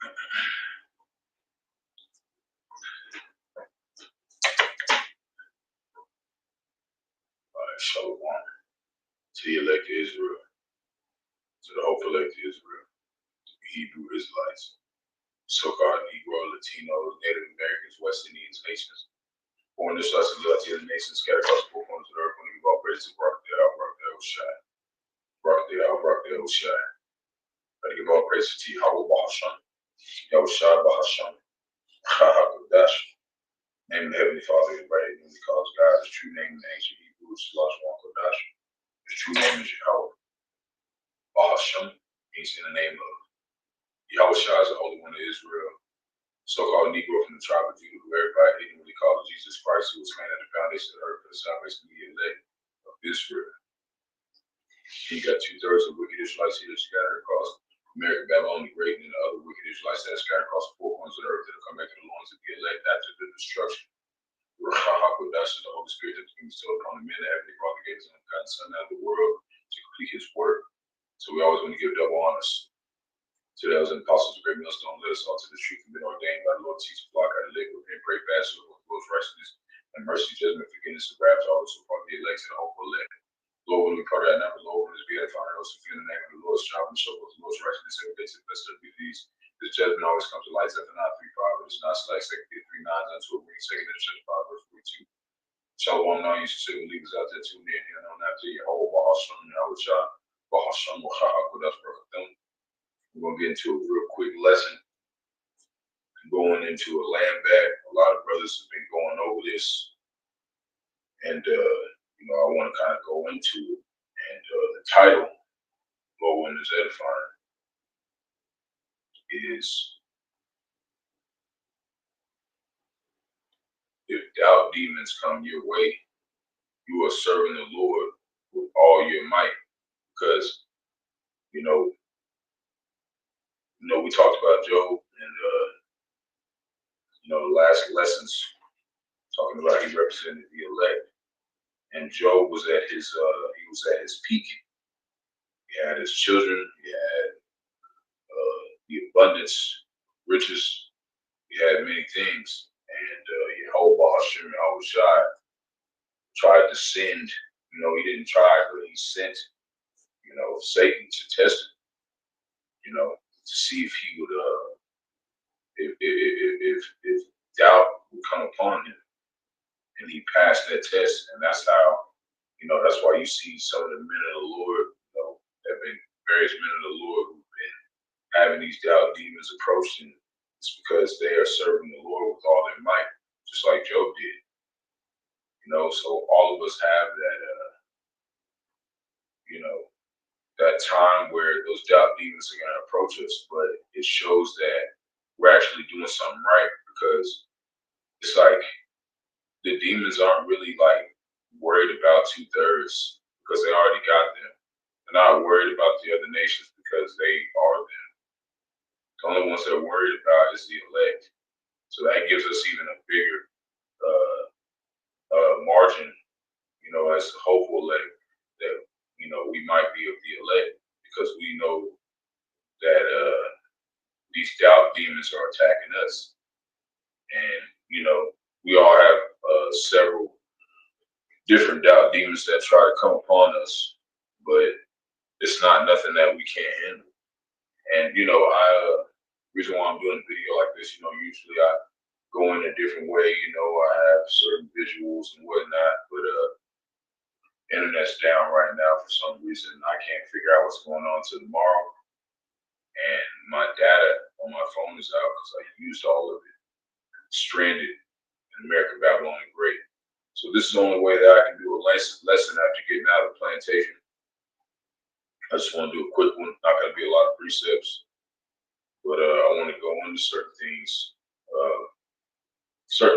Shalom to the elect Israel, to the hope elect Israel, Hebrew Israelites, so-called Negro, Latinos, Native Americans, West Indians, Haitians, born this us and the nations scattered across the four corners of the earth. When you give all praise to Barak, Barak, Shai. I give all praise to Yahawah, Bahasham, Bahasham, Qadash. Name of the Heavenly Father, everybody when we call God. His true name in the ancient Hebrew is Qadash. His true name is Yahawah. Bahasham means in the name of. Yahawashi is the Holy One of Israel, so-called Negro from the tribe of Judah, who everybody ignorantly called Jesus Christ, who was slain at the foundation of the earth for the salvation of the elect of Israel. You got 2/3 of wicked Israelites here scattered across America, Babylon, the Great, and the other wicked Israelites that are scattered across the four corners of the earth that will come back to the loins of the elect after the destruction. Qadash is the Holy Spirit that came still upon the men that Heavenly Father gave his own God Son out of the world to complete his work. So we always want to give double honors to those apostles of great millstone, let us all to the truth and been ordained by the Lord to teach the flock how to live and pray fast for Lord's righteousness and mercy, judgment, forgiveness, and wrath to all those who are the elect and the hopeful elect. Lord, when we pray that number, Lord, when it's be edifying those who fear the name of the Lord, strive and show forth the Lord's righteousness every day to the best of these. This judgment always comes to light after 9:3:5, but it's not select 2:3:9 unto a week, 2 Corinthians 5, verse 42. Shalom, now you should say believers out there tune in here, and on after Yahawah, Bahasham, Rawchaa, Bahasham, Qadash, Atham. We're going to get into a real quick lesson. Going into a land back. A lot of brothers have been going over this. And, I want to kind of go into it. And the title, Low End is Edifying, is if doubt demons come your way, you are serving the Lord with all your might. Because, we talked about Job and, the last lessons, talking about he represented the elect. And Job was at his peak. He had his children, he had the abundance, riches, he had many things. And Bahasham, Yahawashi tried to send, he didn't try, but he sent, Satan to test him, to see if he would, if doubt would come upon him. And he passed that test, and that's how, that's why you see some of the men of the Lord, there have been various men of the Lord who've been having these doubt demons approach them. It's because they are serving the Lord with all their might, just like Job did. So all of us have that, that time where those doubt demons are going to approach us, but it shows that we're actually doing something right, because it's like the demons aren't really like worried about 2/3 because they already got them. They're not worried about the other nations because they are them. The only ones they're worried about is the elect. So that gives us even a bigger margin, as the hopeful elect, that we might be of the elect, because we know that these doubt demons are attacking us. And we all have several different doubt demons that try to come upon us, but it's not nothing that we can't handle. And reason why I'm doing a video like this, usually I go in a different way. I have certain visuals and whatnot, but internet's down right now for some reason. I can't figure out what's going on till tomorrow, and my data on my phone is out because I used all of it. Stranded in America, Babylon, and Great. So this is the only way that I can do a lesson after getting out of the plantation. I just want to do a quick one. Not going to be a lot of precepts, but I want to go into certain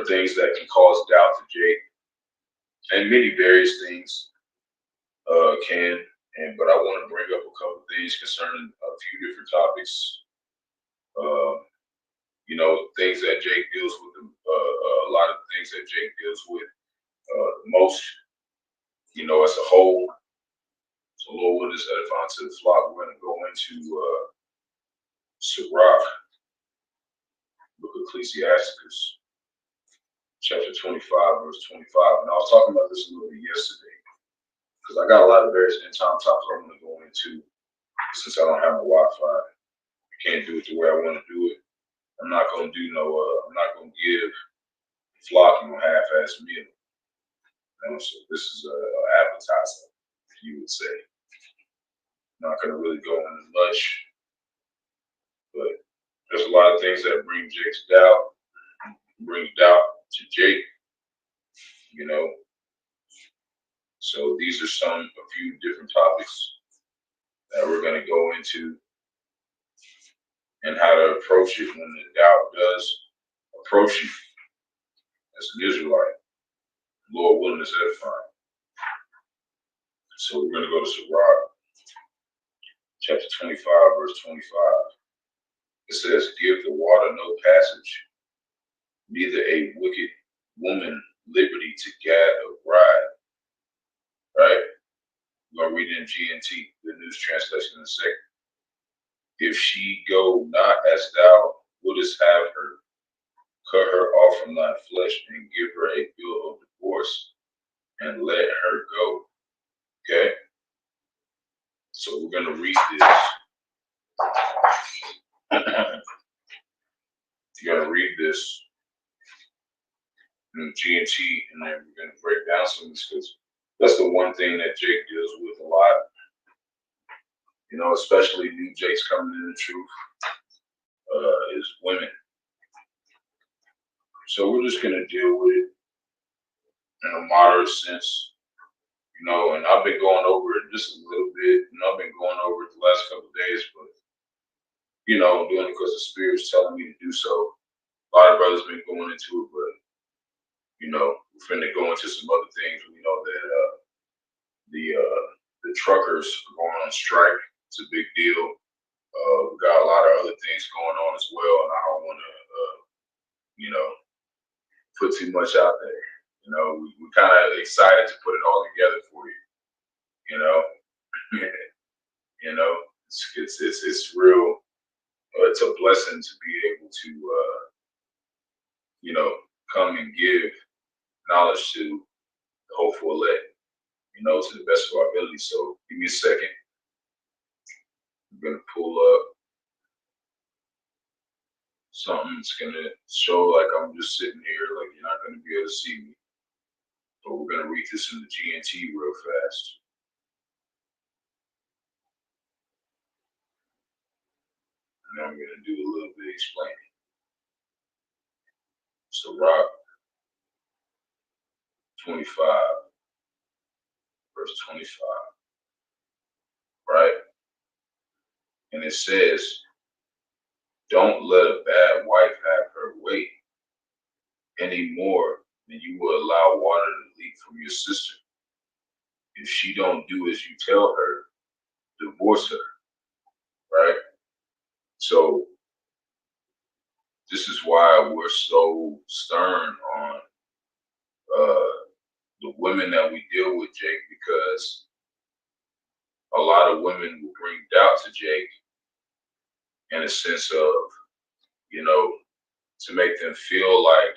things that can cause doubt to Jake, and many various things can. But I want to bring up a couple things concerning a few different topics. Things that Jake deals with, a lot of things that Jake deals with most, as a whole. So Lord, is edifying to the flock. We're going to go into Barak, Book of Ecclesiasticus, chapter 25, verse 25. And I was talking about this a little bit yesterday, because I got a lot of various end time topics I want to go into. Since I don't have my Wi-Fi, I can't do it the way I want to do it. I'm not gonna do no. I'm not gonna give flock no half-ass meal. So this is an appetizer, you would say. I'm not gonna really go into much, but there's a lot of things that bring Jake's doubt, bring doubt to Jake. So these are a few different topics that we're gonna go into, and how to approach it when the doubt does approach you as an Israelite. Lord willing, is edifying. So we're gonna go to Barak, chapter 25, verse 25. It says, "Give the water no passage, neither a wicked woman liberty to gad a bride." Right? We're gonna read it in GNT, the News Translation, in a second. "If she go not as thou wouldest have her, cut her off from thy flesh and give her a bill of divorce and let her go." Okay? So we're gonna read this. You're gonna read this in GNT, and then we're gonna break down some of this, because that's the one thing that Jake deals with a lot. Especially new Jakes coming in the truth, is women. So we're just gonna deal with it in a moderate sense, and I've been going over it just a little bit, and I've been going over it the last couple of days, but I'm doing it because the Spirit's telling me to do so. A lot of brothers been going into it, but we're finna go into some other things. We know that the truckers are going on strike. It's a big deal. We got a lot of other things going on as well, and I don't want to, put too much out there. We're kind of excited to put it all together for you. You know, it's real. It's a blessing to be able to, come and give knowledge to the hopeful elect, to the best of our ability. So give me a second. I'm gonna pull up something that's gonna show like I'm just sitting here, like you're not gonna be able to see me. But we're gonna read this in the GNT real fast. And then I'm gonna do a little bit explaining. So Rock 25, verse 25, right? And it says, "Don't let a bad wife have her way any more than you will allow water to leak from your sister. If she don't do as you tell her, divorce her." Right? So this is why we're so stern on the women that we deal with, Jake, because a lot of women will bring doubt to Jake in a sense of, to make them feel like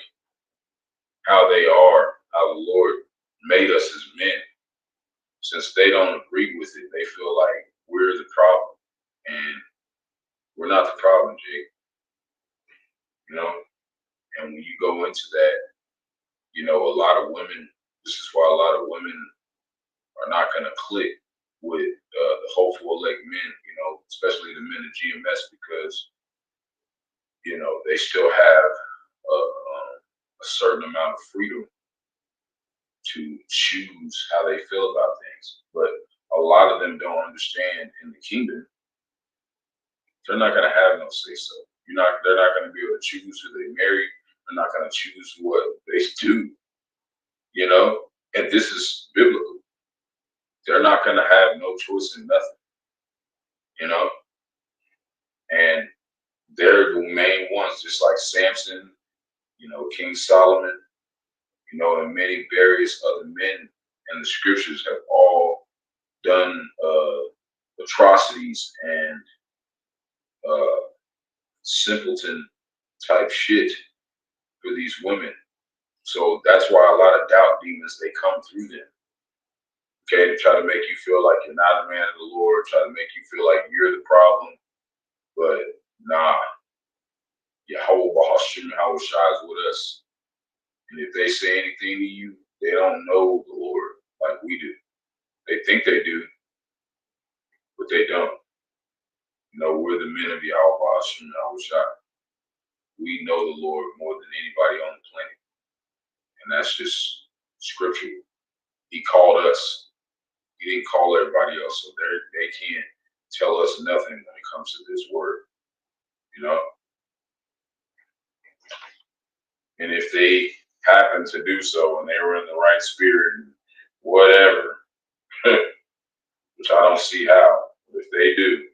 how they are, how the Lord made us as men. Since they don't agree with it, they feel like we're the problem. And we're not the problem, Jake. And when you go into that, a lot of women, this is why a lot of women are not going to click with the hopeful elect men, especially the men of GMS, because, they still have a certain amount of freedom to choose how they feel about things. But a lot of them don't understand in the kingdom, they're not going to have no say so. They're not going to be able to choose who they marry. They're not going to choose what they do, and this is biblical. They're not going to have no choice in nothing, and they're the main ones, just like Samson, King Solomon, and many various other men in the scriptures have all done atrocities and simpleton type shit for these women. So that's why a lot of doubt demons, they come through them. Okay, to try to make you feel like you're not a man of the Lord, try to make you feel like you're the problem. But nah, Yahawah, Bahasham, Yahawashi is with us. And if they say anything to you, they don't know the Lord like we do. They think they do, but they don't. You know, we're the men of Yahawah, Bahasham, Yahawashi. We know the Lord more than anybody on the planet. And that's just scriptural. He called us. He didn't call everybody else. So they can't tell us nothing when it comes to this word. You know? And if they happen to do so and they were in the right spirit and whatever, which I don't see how, but if they do,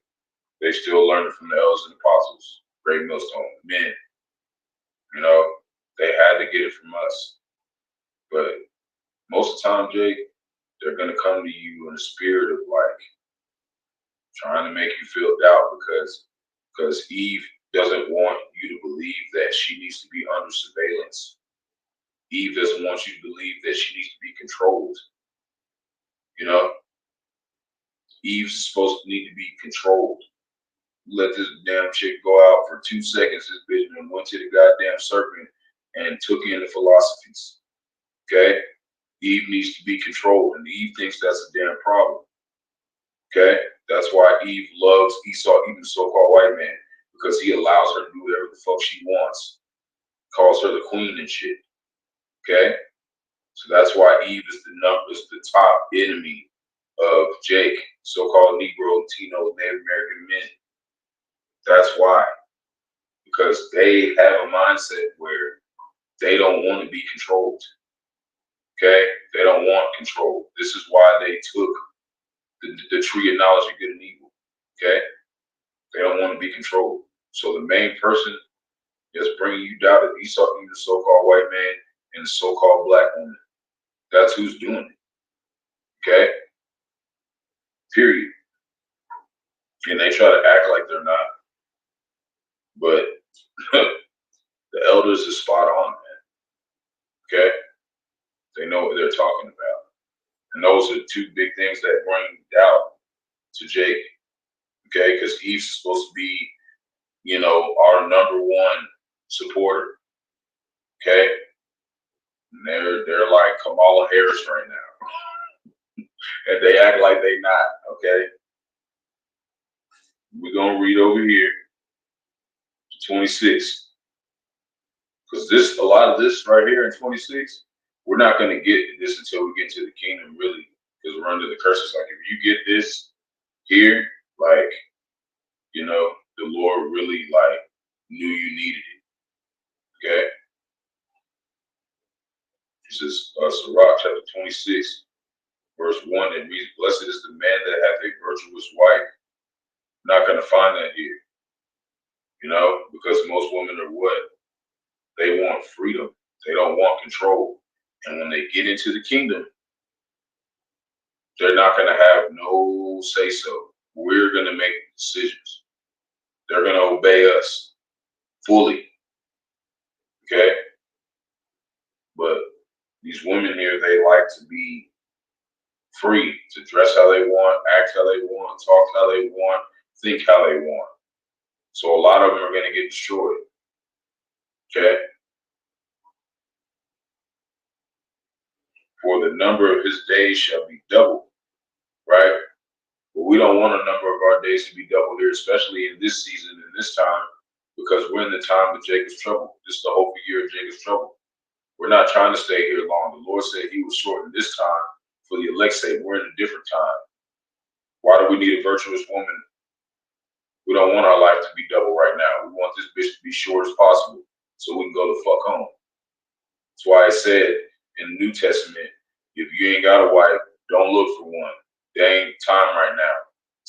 they still learn from the elders and apostles, great millstone, men. You know, they had to get it from us. But most of the time, Jake, they're going to come to you in a spirit of like trying to make you feel doubt because Eve doesn't want you to believe that she needs to be under surveillance. Eve doesn't want you to believe that she needs to be controlled. You know, Eve's supposed to need to be controlled. Let this damn chick go out for 2 seconds, this bitch, and went to the goddamn serpent and took in the philosophies. Okay? Eve needs to be controlled, and Eve thinks that's a damn problem. Okay? That's why Eve loves Esau, even the so-called white man, because he allows her to do whatever the fuck she wants. Calls her the queen and shit. Okay? So that's why Eve is the top enemy of Jake, so-called Negro, Latino, Native American men. That's why. Because they have a mindset where they don't want to be controlled. Okay? They don't want control. This is why they took the tree of knowledge of good and evil. Okay? They don't want to be controlled. So the main person that's bringing you doubt is Esau, the so-called white man, and the so-called black woman. That's who's doing it. Okay? Period. And they try to act like they're not. But the elders is spot on, man. Okay? They know what they're talking about. And those are two big things that bring doubt to Jake. Okay? Because Eve's supposed to be, you know, our number one supporter. Okay? And they're like Kamala Harris right now. And they act like they not, okay? We're gonna read over here to 26. Because a lot of this right here in 26, we're not gonna get this until we get to the kingdom, really, because we're under the curses. Like if you get this here, like, you know, the Lord really like knew you needed it. Okay? This is Sirach chapter 26, verse 1. It reads, "Blessed is the man that hath a virtuous wife." Not gonna find that here. You know, because most women are what? They want freedom. They don't want control. And when they get into the kingdom, they're not going to have no say so. We're going to make decisions. They're going to obey us fully. Okay? But these women here, they like to be free to dress how they want, act how they want, talk how they want, think how they want. So a lot of them are going to get destroyed. Okay? For the number of his days shall be doubled, right? But we don't want a number of our days to be doubled here, especially in this season, in this time, because we're in the time of Jacob's trouble. This is the whole year of Jacob's trouble. We're not trying to stay here long. The Lord said he was shorten this time for the elect's sake. We're in a different time. Why do we need a virtuous woman? We don't want our life to be double right now. We want this bitch to be short as possible so we can go the fuck home. That's why it said in the New Testament, if you ain't got a wife, don't look for one. There ain't time right now.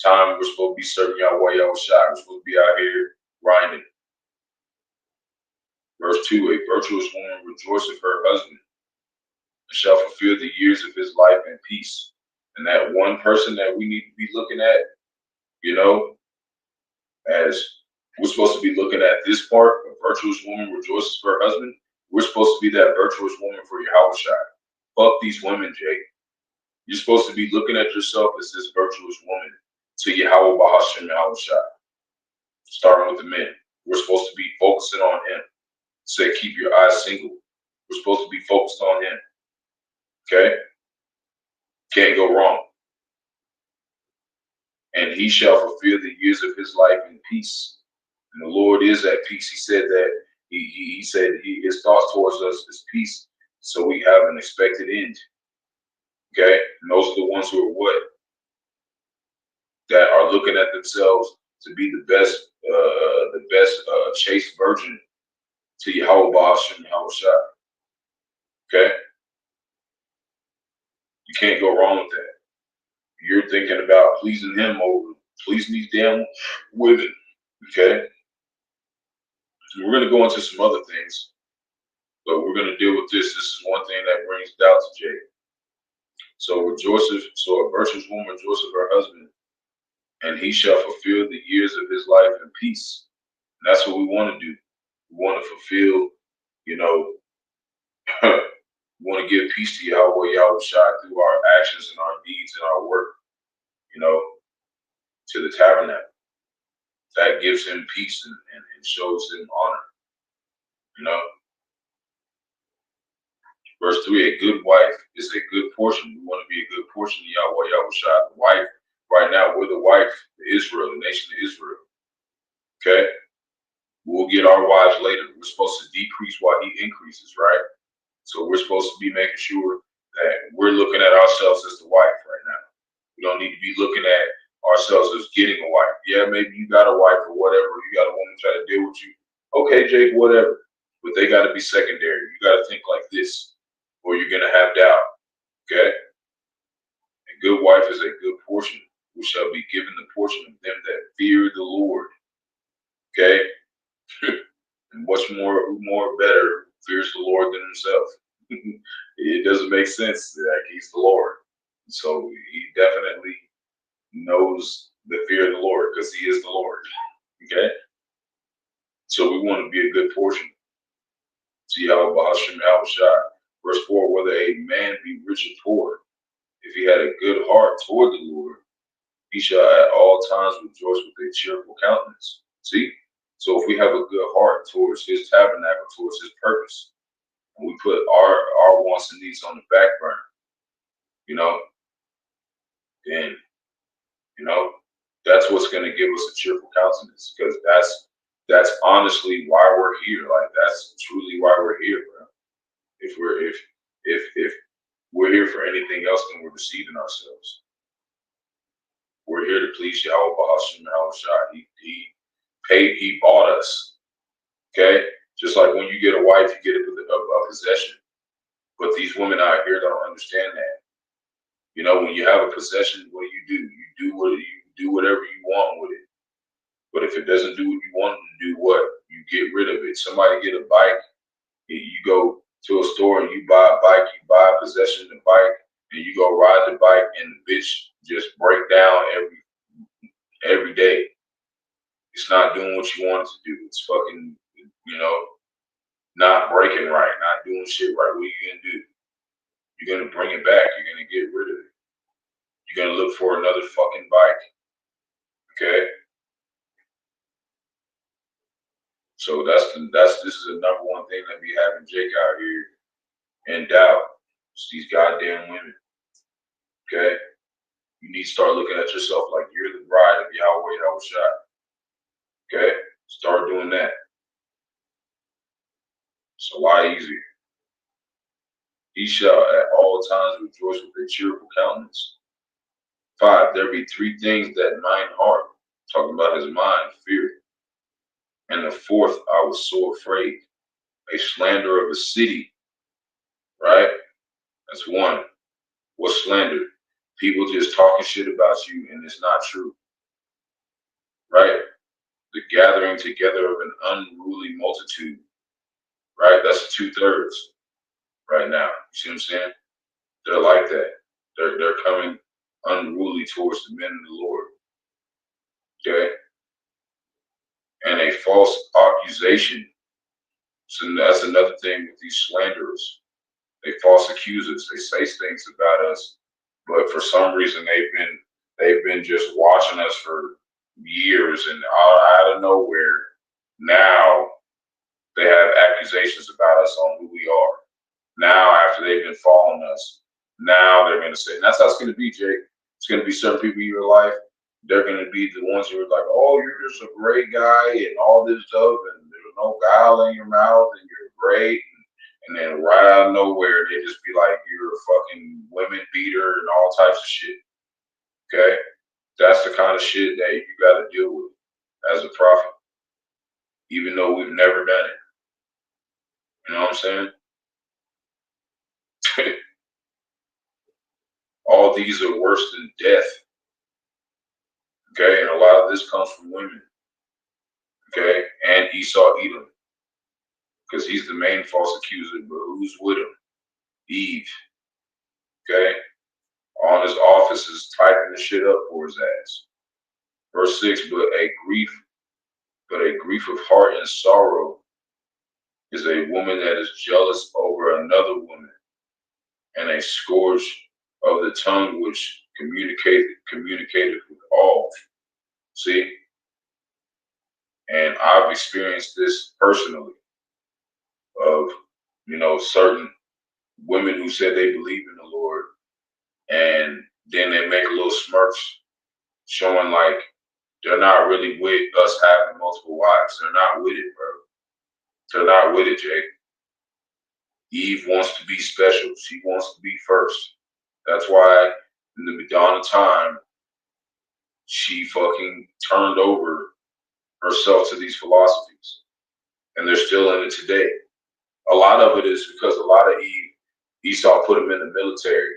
Time we're supposed to be serving Yahawashi. We're supposed to be out here grinding. Verse 2, a virtuous woman rejoiceth her husband and shall fulfill the years of his life in peace. And that one person that we need to be looking at, you know, as we're supposed to be looking at this part of virtuous woman rejoices for her husband, we're supposed to be that virtuous woman for Yahawashi. Fuck these women, Jake. You're supposed to be looking at yourself as this virtuous woman to Yahawah, Bahasham, Yahawashi. Starting with the men. We're supposed to be focusing on him. Say, keep your eyes single. We're supposed to be focused on him. Okay? Can't go wrong. And he shall fulfill the years of his life in peace. And the Lord is at peace. He said that he said his thoughts towards us is peace. So we have an expected end. Okay? And those are the ones who are what? That are looking at themselves to be the best chaste virgin to Yahawah, Bahasham, Yahawashi. Okay? You can't go wrong with that. You're thinking about pleasing him over pleasing these damn women. Okay? We're going to go into some other things, but we're going to deal with this. This is one thing that brings doubt to Jake. So a virtuous woman rejoices of her husband, and he shall fulfill the years of his life in peace. And that's what we want to do. We want to fulfill, we want to give peace to Yahawah, Yahawashi through our actions and our deeds and our work, to the tabernacle. That gives him peace and shows him honor, Verse 3, a good wife is a good portion. We want to be a good portion of Yahawah, Yahawashi. The wife, right now, we're the wife of Israel, the nation of Israel. Okay? We'll get our wives later. We're supposed to decrease while he increases, right? So we're supposed to be making sure that we're looking at ourselves as the wife right now. We don't need to be looking at ourselves as getting a wife. Yeah, maybe you got a wife or whatever. You got a woman trying to deal with you. Okay, Jake, whatever. But they got to be secondary. You got to think like this, or you're going to have doubt. Okay? A good wife is a good portion, who shall be given the portion of them that fear the Lord. Okay? And what's more better fears the Lord than himself? It doesn't make sense that he's the Lord. So he definitely knows the fear of the Lord because he is the Lord. Okay? So we want to be a good portion. See how Bahasham, Yahawashi. Verse 4, whether a man be rich or poor, if he had a good heart toward the Lord, he shall at all times rejoice with a cheerful countenance. See? So if we have a good heart towards his tabernacle, towards his purpose, and we put our wants and needs on the back burner, then, that's what's going to give us a cheerful countenance, because that's honestly why we're here. Like, that's truly why we're here, bro. If we're here for anything else, then we're deceiving ourselves. We're here to please Yahawah, Bahasham, Yahawashi. He bought us. Okay? Just like when you get a wife, you get a possession. But these women out here don't understand that. When you have a possession, what do? You do whatever you want with it. But if it doesn't do what you want to do, what? You get rid of it. Somebody get a bike, you go to a store and you buy a bike, you buy a possession of the bike, and you go ride the bike, and the bitch just break down every day. It's not doing what you want it to do. It's fucking, not breaking right, not doing shit right. What are you gonna do? You're gonna bring it back. You're gonna get rid of it. You're gonna look for another fucking bike. Okay. So this is the number one thing that we having Jake out here in doubt. It's these goddamn women. Okay. You need to start looking at yourself like you're the bride of Yahawah, Yahawashi. Okay. Start doing that. It's a lot easier. He shall at all times rejoice with a cheerful countenance. 5, there be 3 things that mine heart, talking about his mind, fear. And the 4th, I was so afraid. A slander of a city. Right? That's 1. What's slander? People just talking shit about you and it's not true. Right? The gathering together of an unruly multitude. Right? That's 2/3 right now. You see what I'm saying? They're like that. They're coming unruly towards the men of the Lord. Okay? And a false accusation So that's another thing with these slanderers. They false accuse us. They say things about us, but for some reason they've been just watching us for years, and out of nowhere now they have accusations about us on who we are. Now after they've been following us, now they're going to say, and that's how it's going to be, Jake. It's going to be certain people in your life. They're going to be the ones who are like, oh, you're just a great guy and all this stuff, and there's no guile in your mouth, and you're great. And then right out of nowhere, they just be like, you're a fucking women beater and all types of shit. Okay? That's the kind of shit that you got to deal with as a prophet, even though we've never done it. You know what I'm saying? All these are worse than death. Okay? And a lot of this comes from women. Okay? And Esau Edom. Because he's the main false accuser, but who's with him? Eve. Okay? On his office is typing the shit up for his ass. Verse 6, but a grief of heart and sorrow is a woman that is jealous over another woman, and a scourge of the tongue which communicated with all. See? And I've experienced this personally of, certain women who said they believe in the Lord, and then they make a little smirks showing like they're not really with us having multiple wives. They're not with it, bro. They're not with it, Jake. Eve wants to be special. She wants to be first. That's why in the dawn of time, she fucking turned over herself to these philosophies. And they're still in it today. A lot of it is because a lot of Esau put them in the military.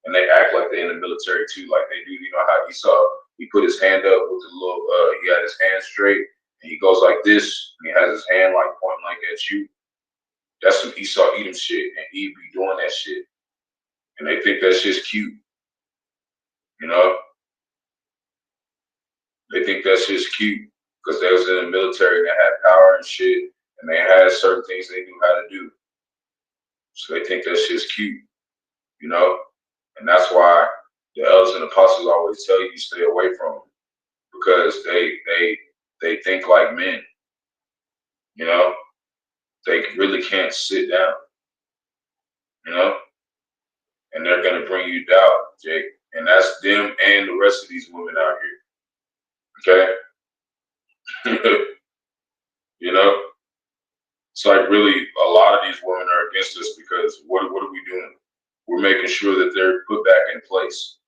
And they act like they're in the military too, like they do. You know how Esau, he put his hand up with the little, he had his hand straight, and he goes like this, and he has his hand like pointing like at you. That's some Esau Edom shit, and Eve be doing that shit. And they think that shit's cute, you know? They think that shit's cute because they was in the military and they had power and shit, and they had certain things they knew how to do. So they think that shit's cute, you know? And that's why the elders and apostles always tell you stay away from them, because they think like men, you know? They really can't sit down, you know? And they're gonna bring you doubt, Jake. And that's them and the rest of these women out here. Okay? You know? It's like really a lot of these women are against us because what are we doing? We're making sure that they're put back in place.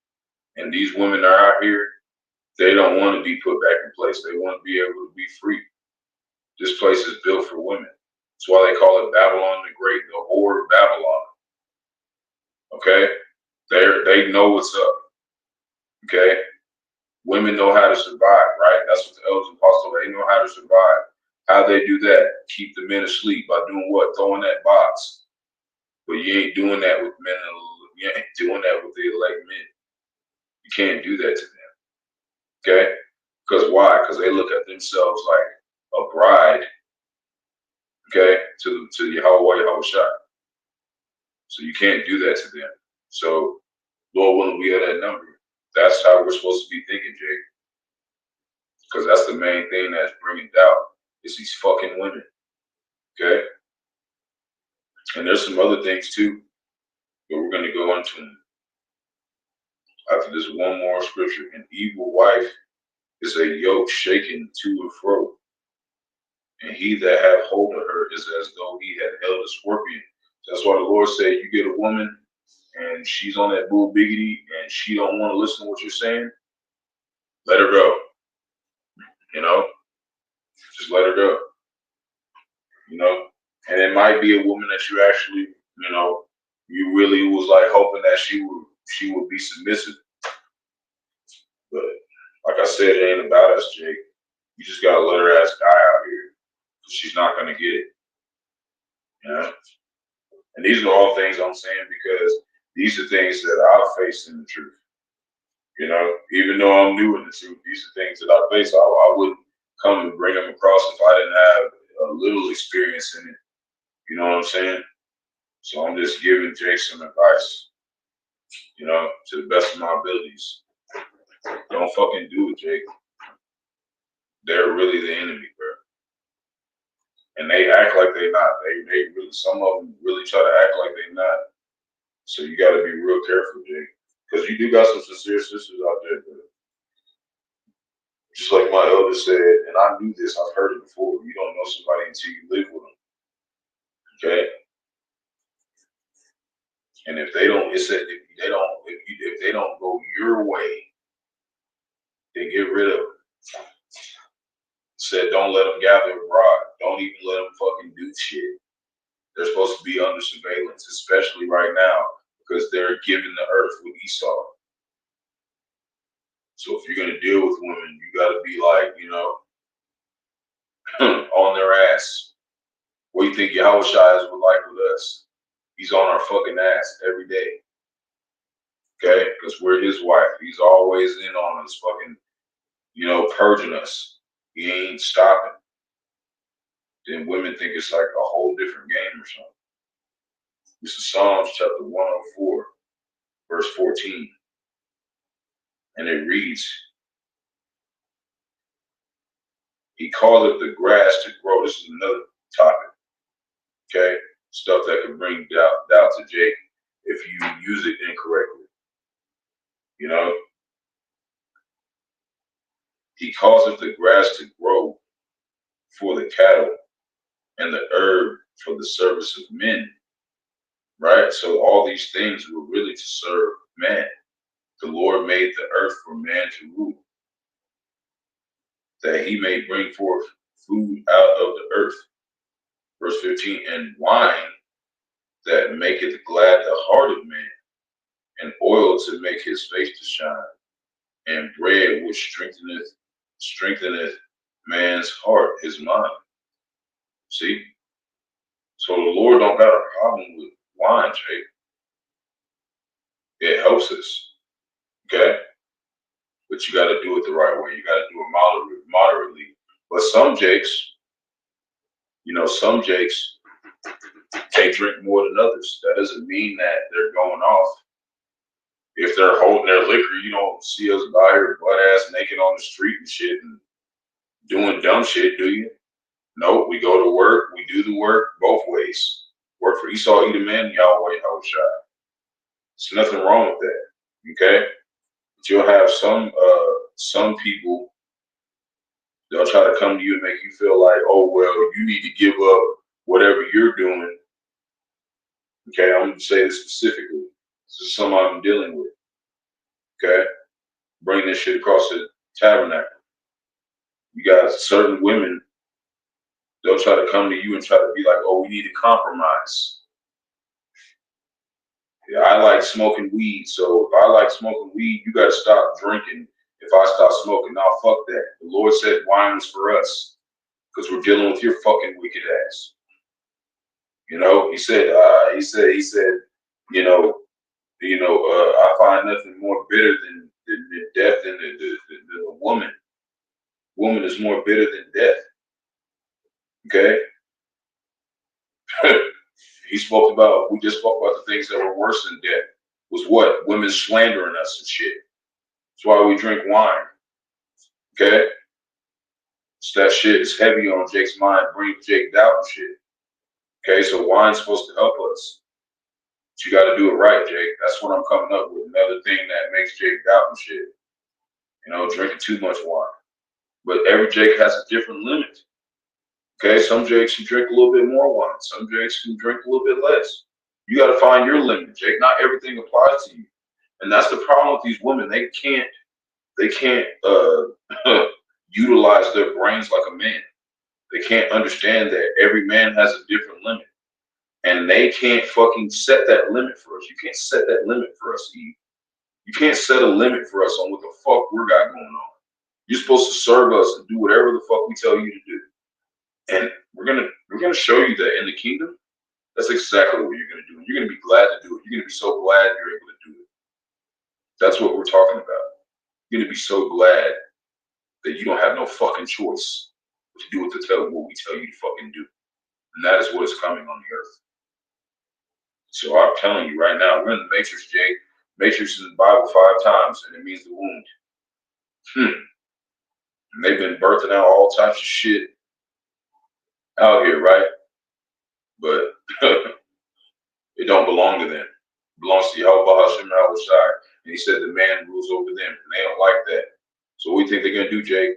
And these women are out here, they don't want to be put back in place. They want to be able to be free. This place is built for women. That's why they call it Babylon the Great, the whore of Babylon. Okay? They know what's up. Okay? Women know how to survive, right? That's what the elders and apostles, they know how to survive. How they do that? Keep the men asleep by doing what? Throwing that box. But you ain't doing that with men. You ain't doing that with the elect men. You can't do that to them. Okay? Because why? Because they look at themselves like a bride. Okay? To Yahawah, Yahawashi. So you can't do that to them. So Lord willing, we have that number. That's how we're supposed to be thinking, Jake. Because that's the main thing that's bringing doubt. Is these fucking women. Okay? And there's some other things too, but we're going to go into them. After this one more scripture, an evil wife is a yoke shaken to and fro, and he that hath hold of her is as though he had held a scorpion. That's why the Lord said, you get a woman and she's on that bull biggity and she don't want to listen to what you're saying, let her go. You know, just let her go. You know, and it might be a woman that you actually, you really was like hoping that she would be submissive. But like I said, it ain't about us, Jake. You just gotta let her ass die out here, because she's not gonna get it. You know? And these are all things I'm saying because these are things that I've faced in the truth. You know, even though I'm new in the truth, these are things that I face. I wouldn't come and bring them across if I didn't have a little experience in it. You know what I'm saying? So I'm just giving Jake some advice, you know, to the best of my abilities. Don't fucking do it, Jake. They're really the enemy, bro. And they act like they're not. They really, some of them really try to act like they're not. So you got to be real careful, Jake. Because you do got some sincere sisters out there, bro. Just like my elder said, and I knew this, I've heard it before. You don't know somebody until you live with them. Okay? And if they don't, it said if they don't go your way, then get rid of them. Said don't let them gather abroad. Don't even let them fucking do shit. They're supposed to be under surveillance, especially right now, because they're giving the earth with Esau. So if you're gonna deal with women, you gotta be like, you know, on their ass. What do you think Yahawashi is like with us? He's on our fucking ass every day. Okay? Because we're his wife. He's always in on us, fucking, you know, purging us. He ain't stopping. Then women think it's like a whole different game or something. This is Psalms chapter 104, verse 14. And it reads, he calleth the grass to grow. This is another topic. Okay? Stuff that can bring doubt to Jake if you use it incorrectly. You know? He causeth the grass to grow for the cattle and the herb for the service of men. Right? So all these things were really to serve man. The Lord made the earth for man to rule, that he may bring forth food out of the earth. Verse 15, and wine that maketh glad the heart of man, and oil to make his face to shine, and bread which strengtheneth man's heart, his mind. See? So the Lord don't got a problem with wine, Jake. It helps us. Okay? But you got to do it the right way. You got to do it moderately. But some Jakes, you know, some Jakes, they drink more than others. That doesn't mean that they're going off. If they're holding their liquor, you don't see us out here butt ass naked on the street and shit and doing dumb shit, do you? No, we go to work. We do the work both ways. Work for Esau, Edom, and Yahweh, Yahawashi. There's nothing wrong with that. Okay? But you'll have some people, they'll try to come to you and make you feel like, oh, well, you need to give up whatever you're doing. Okay, I'm going to say this specifically. This is something I'm dealing with. Okay? Bring this shit across the tabernacle. You got certain women, they'll try to come to you and try to be like, oh, we need to compromise. Yeah, I like smoking weed, so if I like smoking weed, you got to stop drinking. If I stop smoking, now fuck that. The Lord said wine is for us because we're dealing with your fucking wicked ass. You know, he said, you know, I find nothing more bitter than death than the woman. Woman is more bitter than death. Okay? We just spoke about the things that were worse than death. Was what? Women slandering us and shit. That's why we drink wine. Okay? So that shit is heavy on Jake's mind, brings Jake doubt and shit. Okay, so wine's supposed to help us. But you gotta do it right, Jake. That's what I'm coming up with. Another thing that makes Jake doubt and shit. You know, drinking too much wine. But every Jake has a different limit. Okay, some Jakes can drink a little bit more wine. Some Jakes can drink a little bit less. You got to find your limit, Jake. Not everything applies to you, and that's the problem with these women. They can't utilize their brains like a man. They can't understand that every man has a different limit, and they can't fucking set that limit for us. You can't set that limit for us, Eve. You can't set a limit for us on what the fuck we got going on. You're supposed to serve us and do whatever the fuck we tell you to do. And we're gonna show you that in the kingdom, that's exactly what you're gonna do. And you're gonna be glad to do it. You're gonna be so glad you're able to do it. That's what we're talking about. You're gonna be so glad that you don't have no fucking choice to do what we tell you to fucking do. And that is what is coming on the earth. So I'm telling you right now, we're in the matrix, Jay. Matrix is in the Bible 5 times, and it means the wound. And they've been birthing out all types of shit out here, right? But it don't belong to them. It belongs to Yahawah, Bahasham, and Rawchaa. And he said the man rules over them, and they don't like that. So what do you think they're going to do, Jay?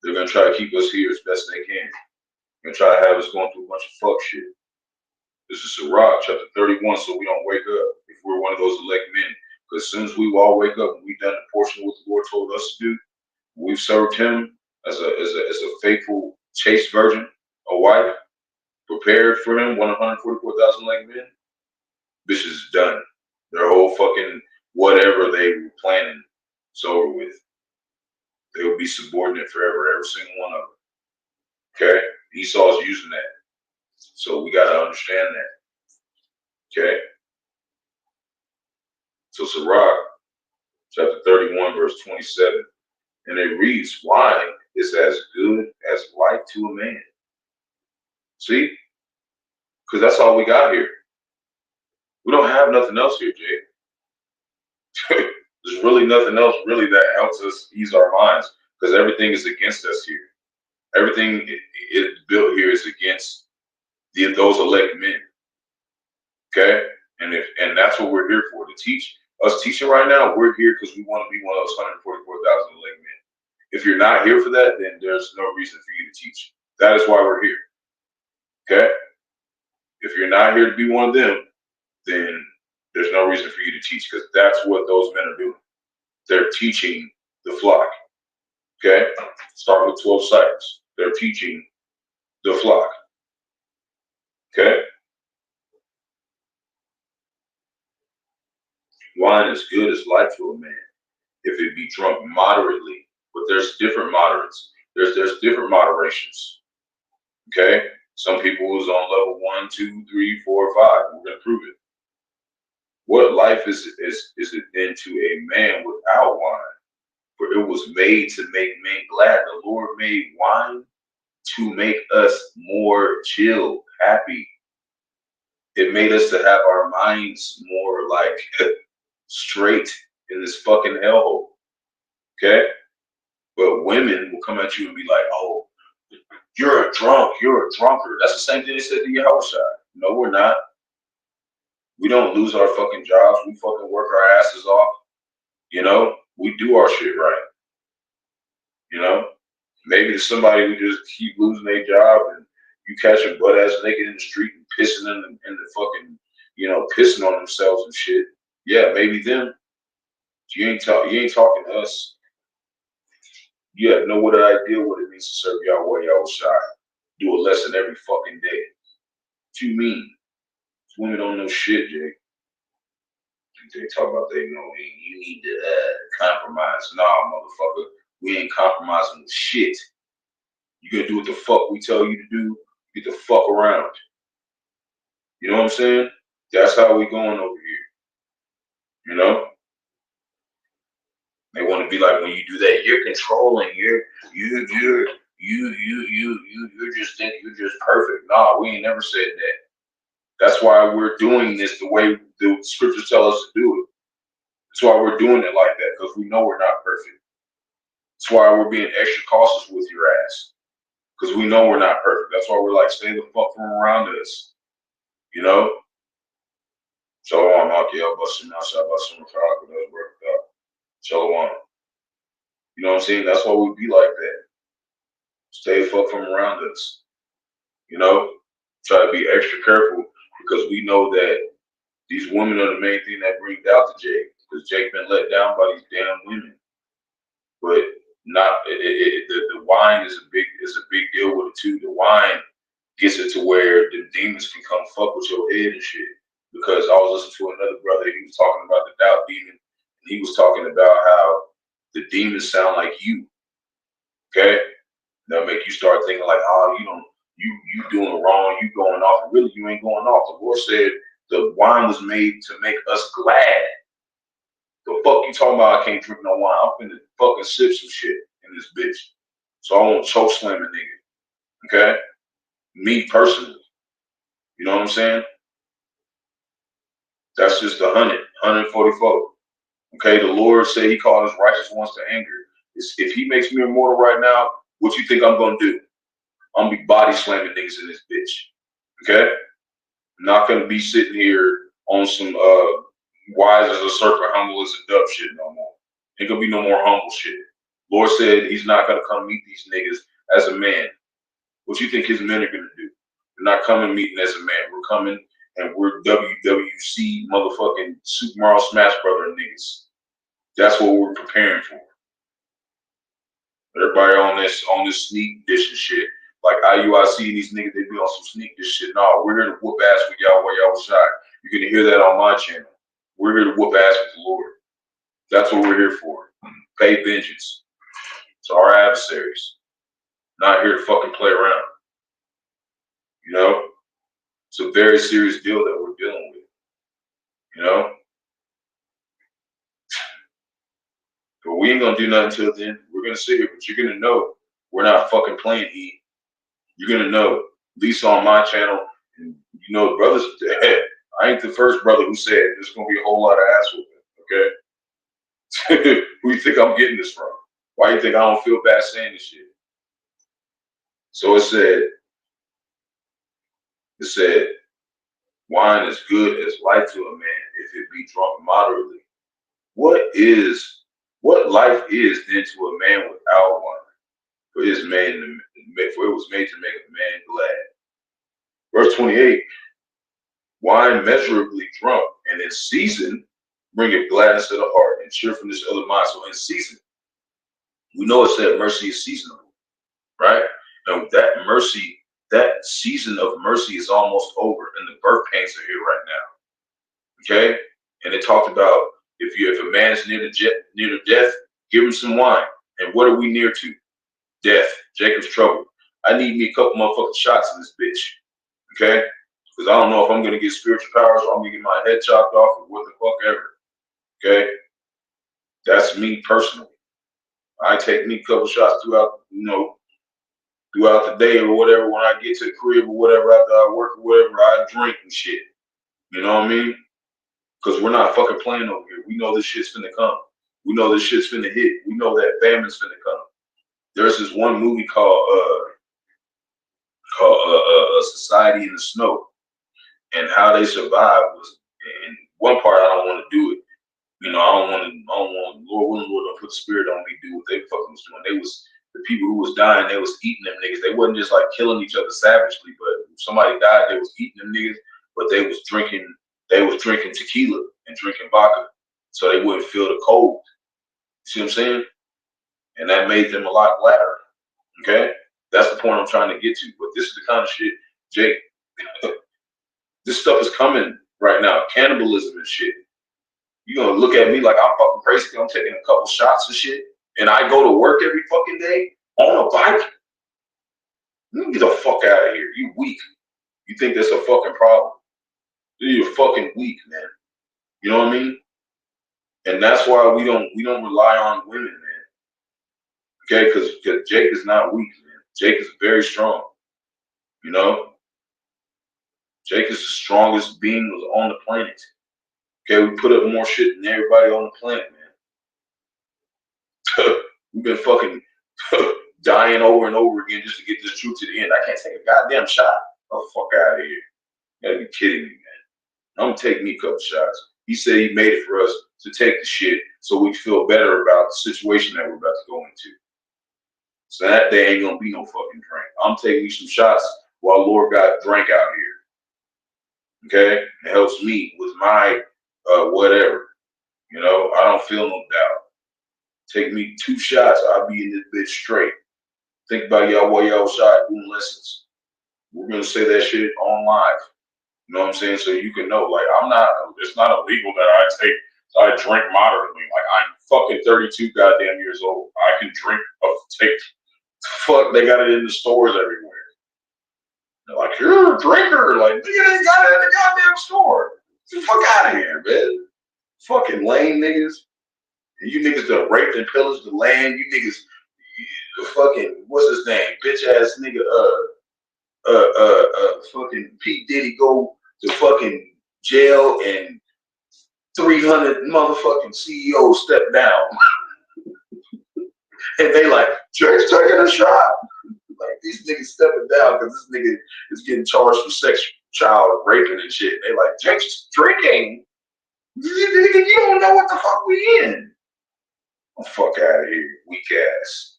They're going to try to keep us here as best they can. They're going to try to have us going through a bunch of fuck shit. This is Sirach, chapter 31, so we don't wake up if we're one of those elect men. Because as soon as we all wake up and we've done a portion of what the Lord told us to do, we've served him as a faithful, chaste virgin, a wife, prepared for him, 144,000 elect men. This is done. Their whole fucking whatever they were planning is over with. They will be subordinate forever, every single one of them. Okay? Esau's using that. So we got to understand that. Okay? So Sirach, chapter 31, verse 27. And it reads, wine is as good as life to a man. See? Because that's all we got here. We don't have nothing else here, Jay. There's really nothing else really that helps us ease our minds, because everything is against us here. Everything is built here is against those elect men. Okay? And that's what we're here for, to teach. Us teaching right now, we're here because we want to be one of those 144,000 elect men. If you're not here for that, then there's no reason for you to teach. That is why we're here. Okay? If you're not here to be one of them, then there's no reason for you to teach, because that's what those men are doing. They're teaching the flock. Okay? Start with 12 disciples. They're teaching the flock. Okay? Wine is good as life to a man if it be drunk moderately. But there's different moderates. There's different moderations. Okay? Some people is on level 1, 2, 3, 4, 5. We're gonna prove it. What life is it then to a man without wine? For it was made to make men glad. The Lord made wine to make us more chill, happy. It made us to have our minds more like straight in this fucking hellhole. Okay? But women will come at you and be like, oh, you're a drunk, you're a drunkard. That's the same thing they said to Yahawashi. No, we're not. We don't lose our fucking jobs. We fucking work our asses off. You know, we do our shit right. You know, maybe there's somebody who just keep losing their job, and you catch them butt ass naked in the street and pissing in the fucking, you know, pissing on themselves and shit. Yeah, maybe them. You ain't talking to us. You have no idea what it means to serve Yahweh, Yahawashi. Do a lesson every fucking day. What you mean? Women don't know shit, Jake. They talk about they know you need to compromise. Nah, motherfucker, we ain't compromising with shit. You gonna do what the fuck we tell you to do? Get the fuck around. You know what I'm saying? That's how we going over here. You know? They want to be like, when you do that, you're controlling. You just think you're just perfect. Nah, we ain't never said that. That's why we're doing this the way the scriptures tell us to do it. That's why we're doing it like that, because we know we're not perfect. That's why we're being extra cautious with your ass, because we know we're not perfect. That's why we're like, stay the fuck from around us. You know? Shalom, OK-LA-Homa, Shalom. You know what I'm saying? That's why we be like that. Stay the fuck from around us. You know? Try to be extra careful, because we know that these women are the main thing that brings doubt to Jake, because Jake been let down by these damn women. But not the wine is a big deal with it too. The wine gets it to where the demons can come fuck with your head and shit. Because I was listening to another brother, he was talking about the doubt demon, and he was talking about how the demons sound like you. Okay? They'll make you start thinking like, oh, you doing wrong, you going off, and really you ain't going off. The Lord said the wine was made to make us glad. The fuck you talking about? I can't drink no wine. I'm finna fucking sip some shit in this bitch. So I won't choke slam a nigga. Okay? Me personally. You know what I'm saying? That's just 144. Okay, the Lord said he called his righteous ones to anger. If he makes me immortal right now, what you think I'm gonna do? I'm gonna be body slamming niggas in this bitch. Okay? I'm not gonna be sitting here on some wise as a serpent, humble as a dove shit no more. Ain't gonna be no more humble shit. Lord said he's not gonna come meet these niggas as a man. What you think his men are gonna do? They're not coming meeting as a man. We're coming and we're WWC motherfucking Super Mario Smash Brother niggas. That's what we're preparing for. Everybody on this sneak dish and shit. Like IUIC and these niggas, they be on some sneak dish shit. No, we're here to whoop ass with Yahawah, Yahawashi. You're gonna hear that on my channel. We're here to whoop ass with the Lord. That's what we're here for. Pay vengeance to our adversaries. Not here to fucking play around. You know? It's a very serious deal that we're dealing with. You know? But we ain't gonna do nothing until then. We're gonna sit here, but you're gonna know we're not fucking playing E. You're gonna know. At least on my channel, and you know, brothers, I ain't the first brother who said there's gonna be a whole lot of ass whooping, okay? Who you think I'm getting this from? Why you think I don't feel bad saying this shit? So it said, wine is good as life to a man if it be drunk moderately. What life is then to a man without wine? For it was made to make a man glad. Verse 28, wine measurably drunk and in season bringeth gladness to the heart and cheerfulness of the mind. So in season, we know it said mercy is seasonable, right? And that mercy, that season of mercy is almost over and the birth pains are here right now. Okay? And it talked about if a man is near to death, give him some wine. And what are we near to? Death, Jacob's trouble. I need me a couple motherfucking shots in this bitch. Okay? Because I don't know if I'm gonna get spiritual powers or I'm gonna get my head chopped off or what the fuck ever. Okay? That's me personally. I take me a couple shots throughout the day or whatever. When I get to the crib or whatever, after I work or whatever, I drink and shit. You know what I mean? Because we're not fucking playing over here. We know this shit's finna come. We know this shit's finna hit. We know that famine's finna come. There's this one movie called Society in the Snow, and how they survived was. And one part I don't want to do it. You know, I don't want Lord don't put the spirit on me do what they fucking was doing. They was the people who was dying, they was eating them niggas. They wasn't just like killing each other savagely, but if somebody died, they was eating them niggas, but they was drinking tequila and drinking vodka so they wouldn't feel the cold. You see what I'm saying? And that made them a lot gladder. Okay? That's the point I'm trying to get to. But this is the kind of shit, Jake, this stuff is coming right now. Cannibalism and shit. You're gonna look at me like I'm fucking crazy because I'm taking a couple shots and shit. And I go to work every fucking day on a bike. You get the fuck out of here. You weak. You think that's a fucking problem. You're fucking weak, man. You know what I mean? And that's why we don't rely on women, man. Okay, because Jake is not weak, man. Jake is very strong. You know? Jake is the strongest being on the planet. Okay, we put up more shit than everybody on the planet, man. We've been fucking dying over and over again just to get this truth to the end. I can't take a goddamn shot. Oh, fuck out of here. You gotta be kidding me, man. I'm gonna take me a couple shots. He said he made it for us to take the shit so we feel better about the situation that we're about to go into. So that day ain't gonna be no fucking drink. I'm taking me some shots while Lord got drink out here. Okay? It helps me with my whatever. You know, I don't feel no doubt. Take me 2 shots, I'll be in this bitch straight. Think about Yahawah, Yahawashi doing lessons. We're gonna say that shit on live. You know what I'm saying? So you can know, like, it's not illegal that I drink moderately. Like, I'm fucking 32 goddamn years old. I can drink, they got it in the stores everywhere. They're like, you're a drinker. Like, nigga, they got it in the goddamn store. Get the fuck out of here, man. Fucking lame niggas. And you niggas that raped and pillaged the land. You niggas, fucking, what's his name? Bitch ass nigga, fucking Pete Diddy go to fucking jail and 300 motherfucking CEOs step down. And they like, Drake's taking a shot. Like, these niggas stepping down because this nigga is getting charged for sex, child raping and shit. They like, Drake's drinking. You don't know what the fuck we in. Oh, fuck out of here, weak ass.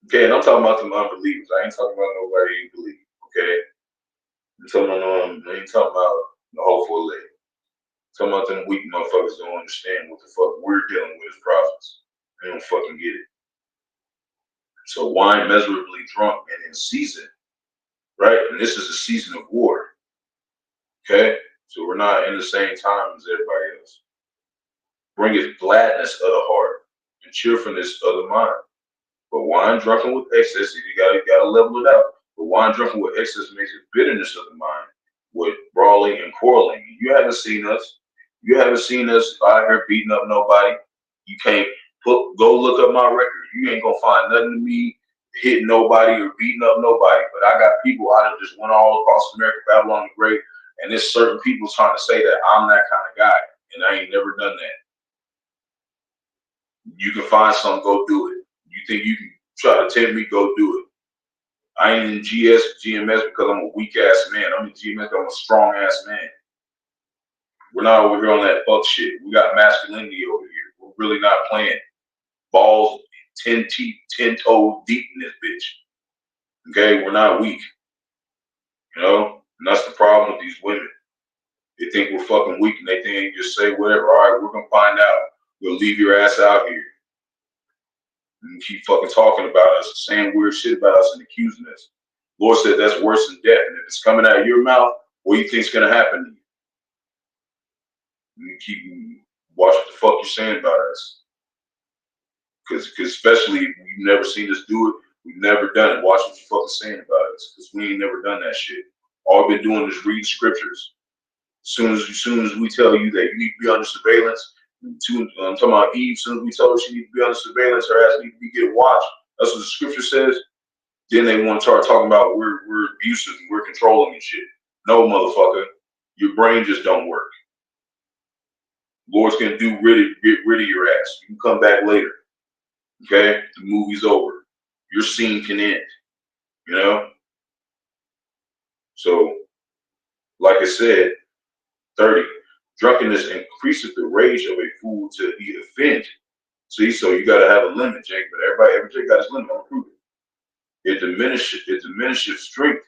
Okay, and I'm talking about them unbelievers. I ain't talking about nobody who believe. Okay, I'm talking about I ain't talking about the hopeful lady. I'm talking about them weak motherfuckers don't understand what the fuck we're dealing with as prophets. They don't fucking get it. So wine miserably drunk and in season, right? And this is a season of war. Okay, so we're not in the same time as everybody else. Bringeth gladness of the heart and cheerfulness of the mind. But wine drunken with excess, you gotta level it out. But wine drunken with excess makes it bitterness of the mind, with brawling and quarreling. You haven't seen us. You haven't seen us out here beating up nobody. You can't go look up my record. You ain't gonna find nothing to me hitting nobody or beating up nobody. But I got people out of just went all across America, Babylon the Great, and there's certain people trying to say that I'm that kind of guy, and I ain't never done that. You can find something, go do it. You think you can try to tempt me, go do it. I ain't in GMS because I'm a weak ass man. I'm in GMS because I'm a strong ass man. We're not over here on that fuck shit. We got masculinity over here. We're really not playing balls 10 toes deep in this bitch. Okay, we're not weak. You know, and that's the problem with these women. They think we're fucking weak and they think they can just say whatever. All right, we're gonna find out. We'll leave your ass out here. And keep fucking talking about us, saying weird shit about us and accusing us. Lord said that's worse than death. And if it's coming out of your mouth, what do you think's gonna happen to you? You keep watch what the fuck you're saying about us. Cause especially if you've never seen us do it, we've never done it. Watch what you fucking saying about us. Cause we ain't never done that shit. All we've been doing is reading scriptures. As soon as we tell you that you need to be under surveillance, I'm talking about Eve, as soon as we tell her she needs to be under surveillance, her ass needs to be get watched. That's what the scripture says. Then they want to start talking about we're abusive and we're controlling and shit. No, motherfucker, your brain just don't work. Lord's gonna get rid of your ass. You can come back later. Okay, the movie's over. Your scene can end. You know. So, like I said, 30. Drunkenness increaseth the rage of a fool to be offended. See, so you gotta have a limit, Jake. But every Jake got his limit. I'm prove it. It diminishes strength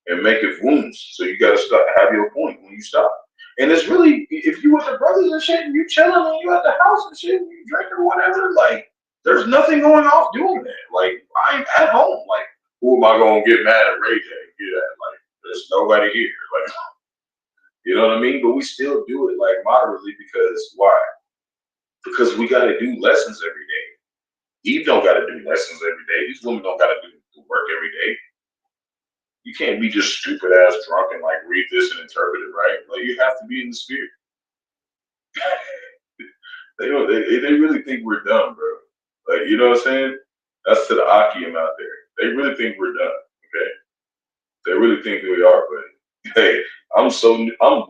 and maketh wounds. So you gotta have your point when you stop. And it's really, if you with the brothers and shit, and you chilling and you at the house and shit, and you drinking or whatever, like there's nothing going off doing that. Like I'm at home. Like who am I gonna get mad at Ray J? Get at? Like there's nobody here. Like you know what I mean? But we still do it like moderately because why? Because we gotta do lessons every day. Eve don't gotta do lessons every day. These women don't gotta do work every day. You can't be just stupid ass drunk and like read this and interpret it, right? Like you have to be in the spirit. they really think we're dumb, bro. Like you know what I'm saying? That's to the Akim out there. They really think we're dumb. Okay, they really think we are. But hey, I'm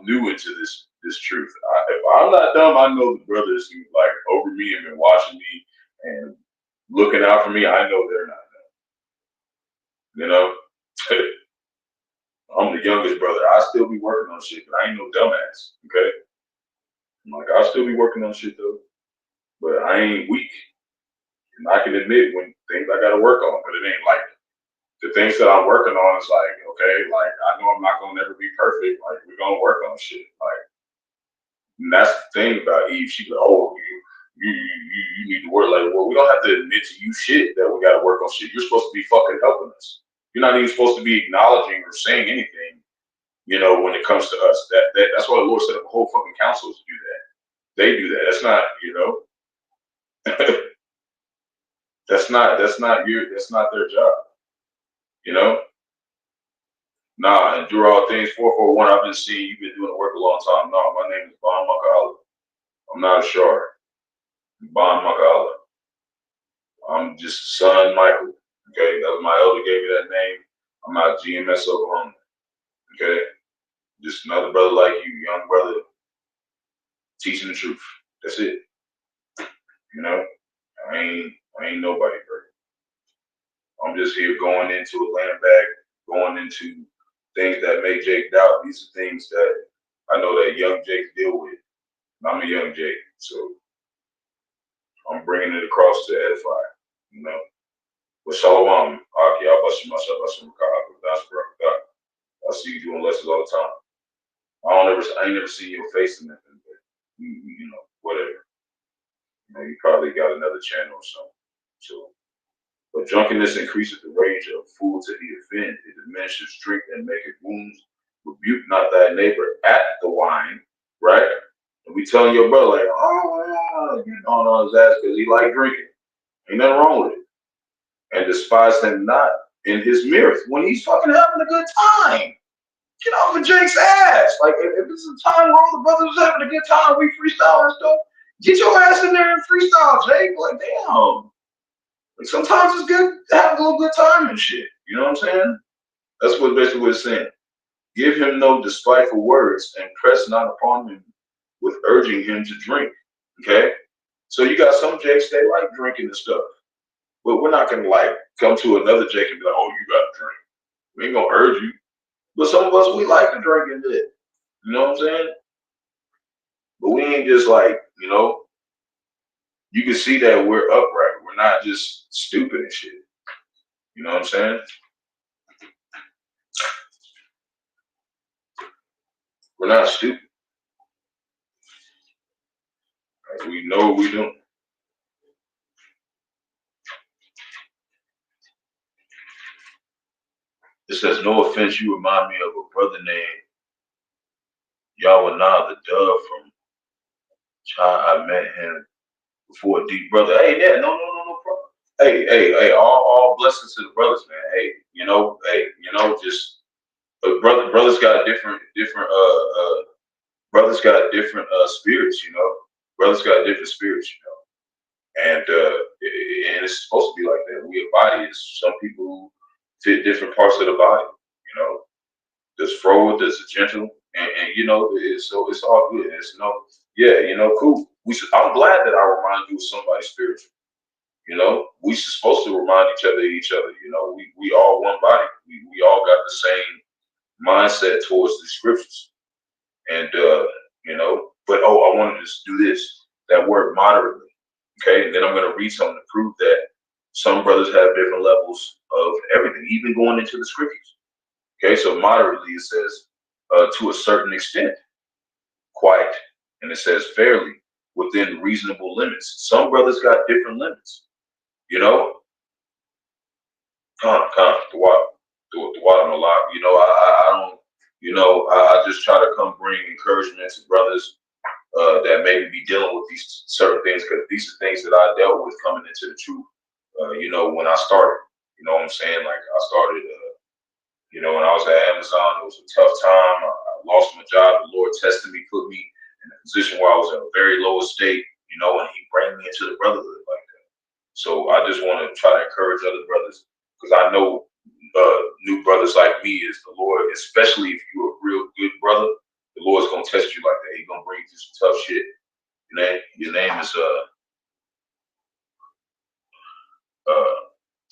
new into this truth. If I'm not dumb, I know the brothers who like over me and been watching me and looking out for me. I know they're not dumb. You know. I'm the youngest brother. I still be working on shit, but I ain't no dumbass. Okay, I'm like I'll still be working on shit though, but I ain't weak. And I can admit when things I gotta work on, but it ain't like the things that I'm working on is like okay, like I know I'm not gonna never be perfect. Like we're gonna work on shit. Like and that's the thing about Eve. She's like, oh, you need to work. Like, well, we don't have to admit to you shit that we gotta work on shit. You're supposed to be fucking helping us. You're not even supposed to be acknowledging or saying anything. You know, when it comes to us, that's why the Lord set up a whole fucking council to do that. They do that. That's not, you know, that's not their job. You know, nah. And do all things 441. I've been seeing you've been doing the work a long time. No, my name is Bon Makala. I'm not a shard. Bon Makala. I'm just son Michael. Okay, that was my elder gave me that name. I'm out GMS Oklahoma. Okay, just another brother like you, young brother, teaching the truth. That's it. You know, I ain't nobody, bro. I'm just here going into a land bag, going into things that make Jake doubt. These are things that I know that young Jake deal with. I'm a young Jake, so I'm bringing it across to edify. You know, but Shalom, Aki, Bahasham, that's Barak. I see you doing lessons all the time. I ain't never seen your face in nothing, but you know, whatever. You know, you probably got another channel or something. So, but drunkenness increases the rage of fool to the offend. It diminishes strength and maketh wounds. Rebuke not thy neighbor at the wine, right? And we telling your brother like, oh, you on his ass because he like drinking. Ain't nothing wrong with it. And despise him not in his mirth when he's fucking having a good time. Get off of Jake's ass. Like if it's a time where all the brothers are having a good time, we freestyle and stuff. Get your ass in there and freestyle, Jake. Like damn. Like sometimes it's good to have a little good time and shit. You know what I'm saying? That's what basically what it's saying. Give him no despiteful words and press not upon him with urging him to drink. Okay? So you got some Jakes, they like drinking and stuff. But we're not gonna like come to another Jake and be like, oh, you gotta drink. We ain't gonna urge you. But some of us we like to drink and it. You know what I'm saying? But we ain't just like, you know, you can see that we're upright. We're not just stupid and shit. You know what I'm saying? We're not stupid. Like, we know what we're doing. It says, no offense, you remind me of a brother named Yahawah, the dove from Chai. I met him before a deep brother. Hey, yeah, no problem. Hey, all blessings to the brothers, man. Hey, just brothers got brothers got different spirits, you know. Brothers got different spirits, you know. And it's supposed to be like that. We a body. It's some people who fit different parts of the body, you know. There's froward, there's a gentle, and you know, it's all good. It's yeah, you know, cool. I'm glad that I remind you of somebody spiritual. You know, we supposed to remind each other of each other. You know, we all one body. We all got the same mindset towards the scriptures. And you know, but I wanted to do this, that word moderately. Okay, and then I'm gonna read something to prove that some brothers have different levels of everything, even going into the scriptures. Okay, so moderately it says to a certain extent, quite, and it says fairly, within reasonable limits. Some brothers got different limits, you know. The water a lot. You know, I don't. You know, I just try to come bring encouragement to brothers that maybe be dealing with these certain things, because these are things that I dealt with coming into the truth. You know, when I started. You know what I'm saying? Like I started. You know, when I was at Amazon, it was a tough time. I lost my job. The Lord tested me, put me in a position where I was in a very low estate, you know, and He brought me into the brotherhood like that. So I just want to try to encourage other brothers, because I know new brothers like me is the Lord, especially if you're a real good brother, the Lord's going to test you like that. He's going to bring you through some tough shit. Your name is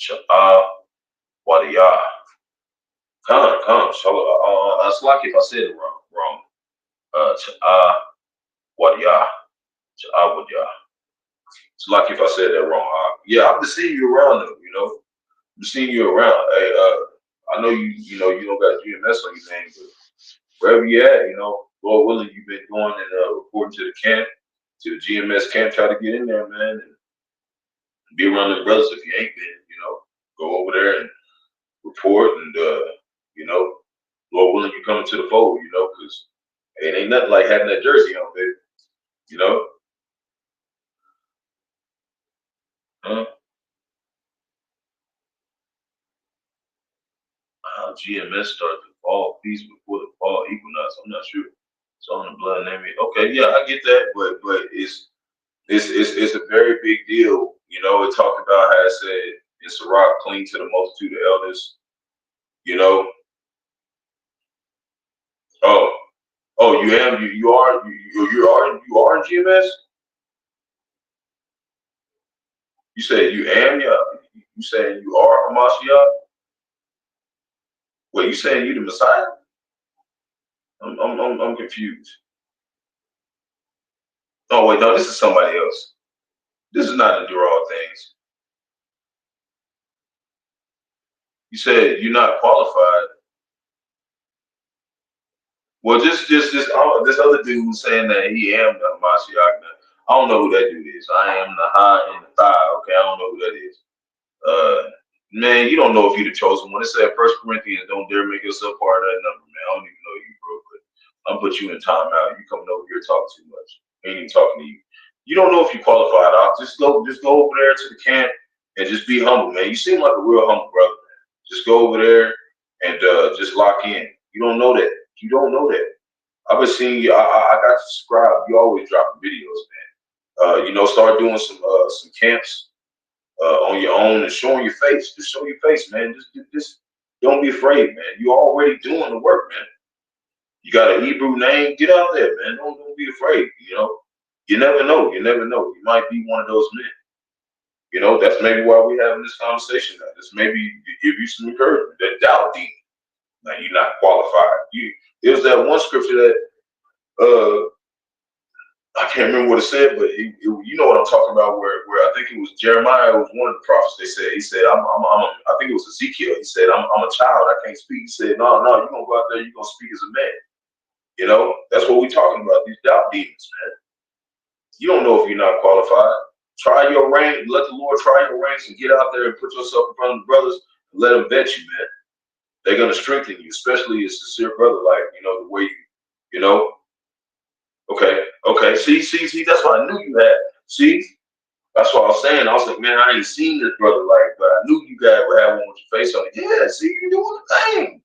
Sha'ah Wadiyah. Come. It's like if I said it wrong. Wadiyah. Wadiyah. It's like if I said that wrong. Yeah, I've been seeing you around though, you know. I'm seeing you around. Hey, I know you know, you don't got GMS on your name, but wherever you at, you know, Lord willing, you've been going and reporting to the camp, to the GMS camp, try to get in there, man, and be around the brothers if you ain't been, you know. Go over there and report and you know, Lord willing, you coming to the fold, you know, because it ain't nothing like having that jersey on, baby. You know? Huh? How GMS started the fall feast before the fall equinox. I'm not sure. It's on the blood name. Okay, yeah, I get that, but it's a very big deal. You know, it talked about how it said in Sirach, cling to the multitude of elders. You know. Oh, you am you are in GMS. You said you am yeah. You saying you are a Mashiach? Wait, you saying you the Messiah? I'm confused. Oh wait, no, this is somebody else. This is not the do all things. You said you're not qualified. Well, this other dude was saying that he am the Mashiach. I don't know who that dude is. I am the high and the thigh. Okay, I don't know who that is. Man, you don't know if you're the chosen one. It said First Corinthians, don't dare make yourself part of that number, man. I don't even know you, bro. But I'm put you in timeout. You coming over here talking too much. I ain't even talking to you. You don't know if you qualified. I'll just go over there to the camp and just be humble, man. You seem like a real humble brother, man. Just go over there and just lock in. You don't know that. You don't know that. I've been seeing you. I got to subscribe. You always dropping videos, man. Start doing some camps on your own and showing your face. Just show your face, man. Just don't be afraid, man. You're already doing the work, man. You got a Hebrew name. Get out there, man. Don't be afraid. You never know. You never know. You might be one of those men. That's maybe why we're having this conversation now. This maybe to give you some encouragement. That doubt deep. Now you're not qualified. There's that one scripture that I can't remember what it said, but you know what I'm talking about. Where I think it was Jeremiah, was one of the prophets. He said, I think it was Ezekiel. He said, I'm a child. I can't speak. He said, no, you're gonna go out there. You're gonna speak as a man. That's what we're talking about. These doubt demons, man. You don't know if you're not qualified. Try your range. Let the Lord try your range and get out there and put yourself in front of the brothers and let them vet you, man. They're gonna strengthen you, especially a sincere brother, like the way you know. Okay. See, that's what I knew you had. See, that's what I was saying. I was like, man, I ain't seen this brother like, but I knew you guys would have one with your face on it. Yeah, see, you're doing the thing.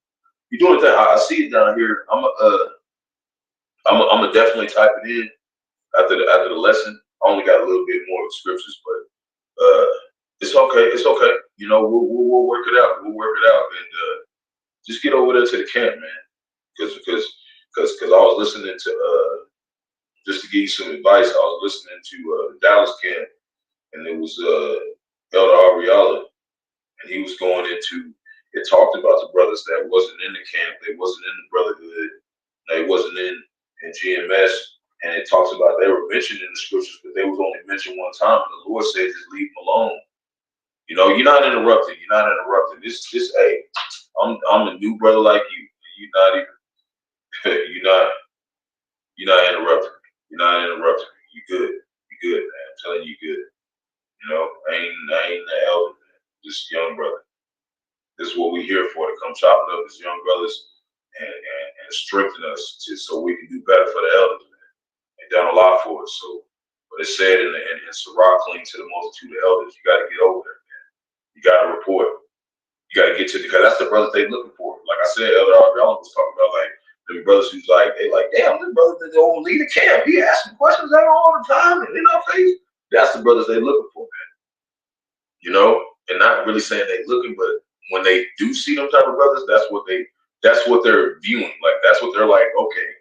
You're doing the thing. I see it down here. I'm definitely type it in after the lesson. I only got a little bit more scriptures, but it's okay. It's okay. We'll work it out. We'll work it out, and just get over there to the camp, man. Because I was listening to just to give you some advice, I was listening to the Dallas camp, and it was Elder Ariala, and he was going into, it talked about the brothers that wasn't in the camp, they wasn't in the brotherhood, they wasn't in GMS, and it talks about they were mentioned in the scriptures, but they was only mentioned one time, and the Lord said, just leave them alone. You're not interrupting. You're not interrupting. This, hey, I'm a new brother like you. You're not even. You're not interrupting. You're not interrupting me. You good. You good, man. I'm telling you, you good. I ain't the elder, man. Just young brother. This is what we're here for, to come chopping up as young brothers and strengthen us so we can do better for the elders, man. They've done a lot for us. So, but it said in Sirach, cling to the multitude of elders, you got to get over there, man. You got to report. You got to get to, because that's the brothers they looking for. Like I said, Elder Arvella was talking about, like, them brothers who's like, they like, damn, this brother that don't lead the camp. He asking questions there all the time and in our face. That's the brothers they looking for, man. And not really saying they looking, but when they do see them type of brothers, that's what they're viewing. Like, that's what they're like, okay,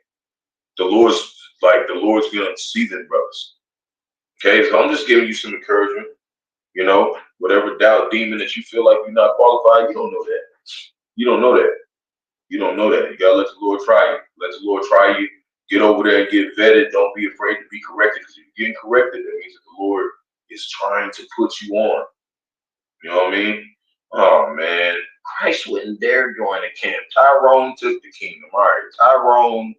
the Lord's gonna see them brothers. Okay, so I'm just giving you some encouragement. Whatever doubt demon that you feel like you're not qualified, you don't know that. You don't know that. You don't know that. You gotta let the Lord try you. Let the Lord try you. Get over there and get vetted. Don't be afraid to be corrected, because if you're getting corrected, that means that the Lord is trying to put you on. You know what I mean? Oh man, Christ wouldn't dare join the camp. Tyrone took the kingdom. All right, Tyrone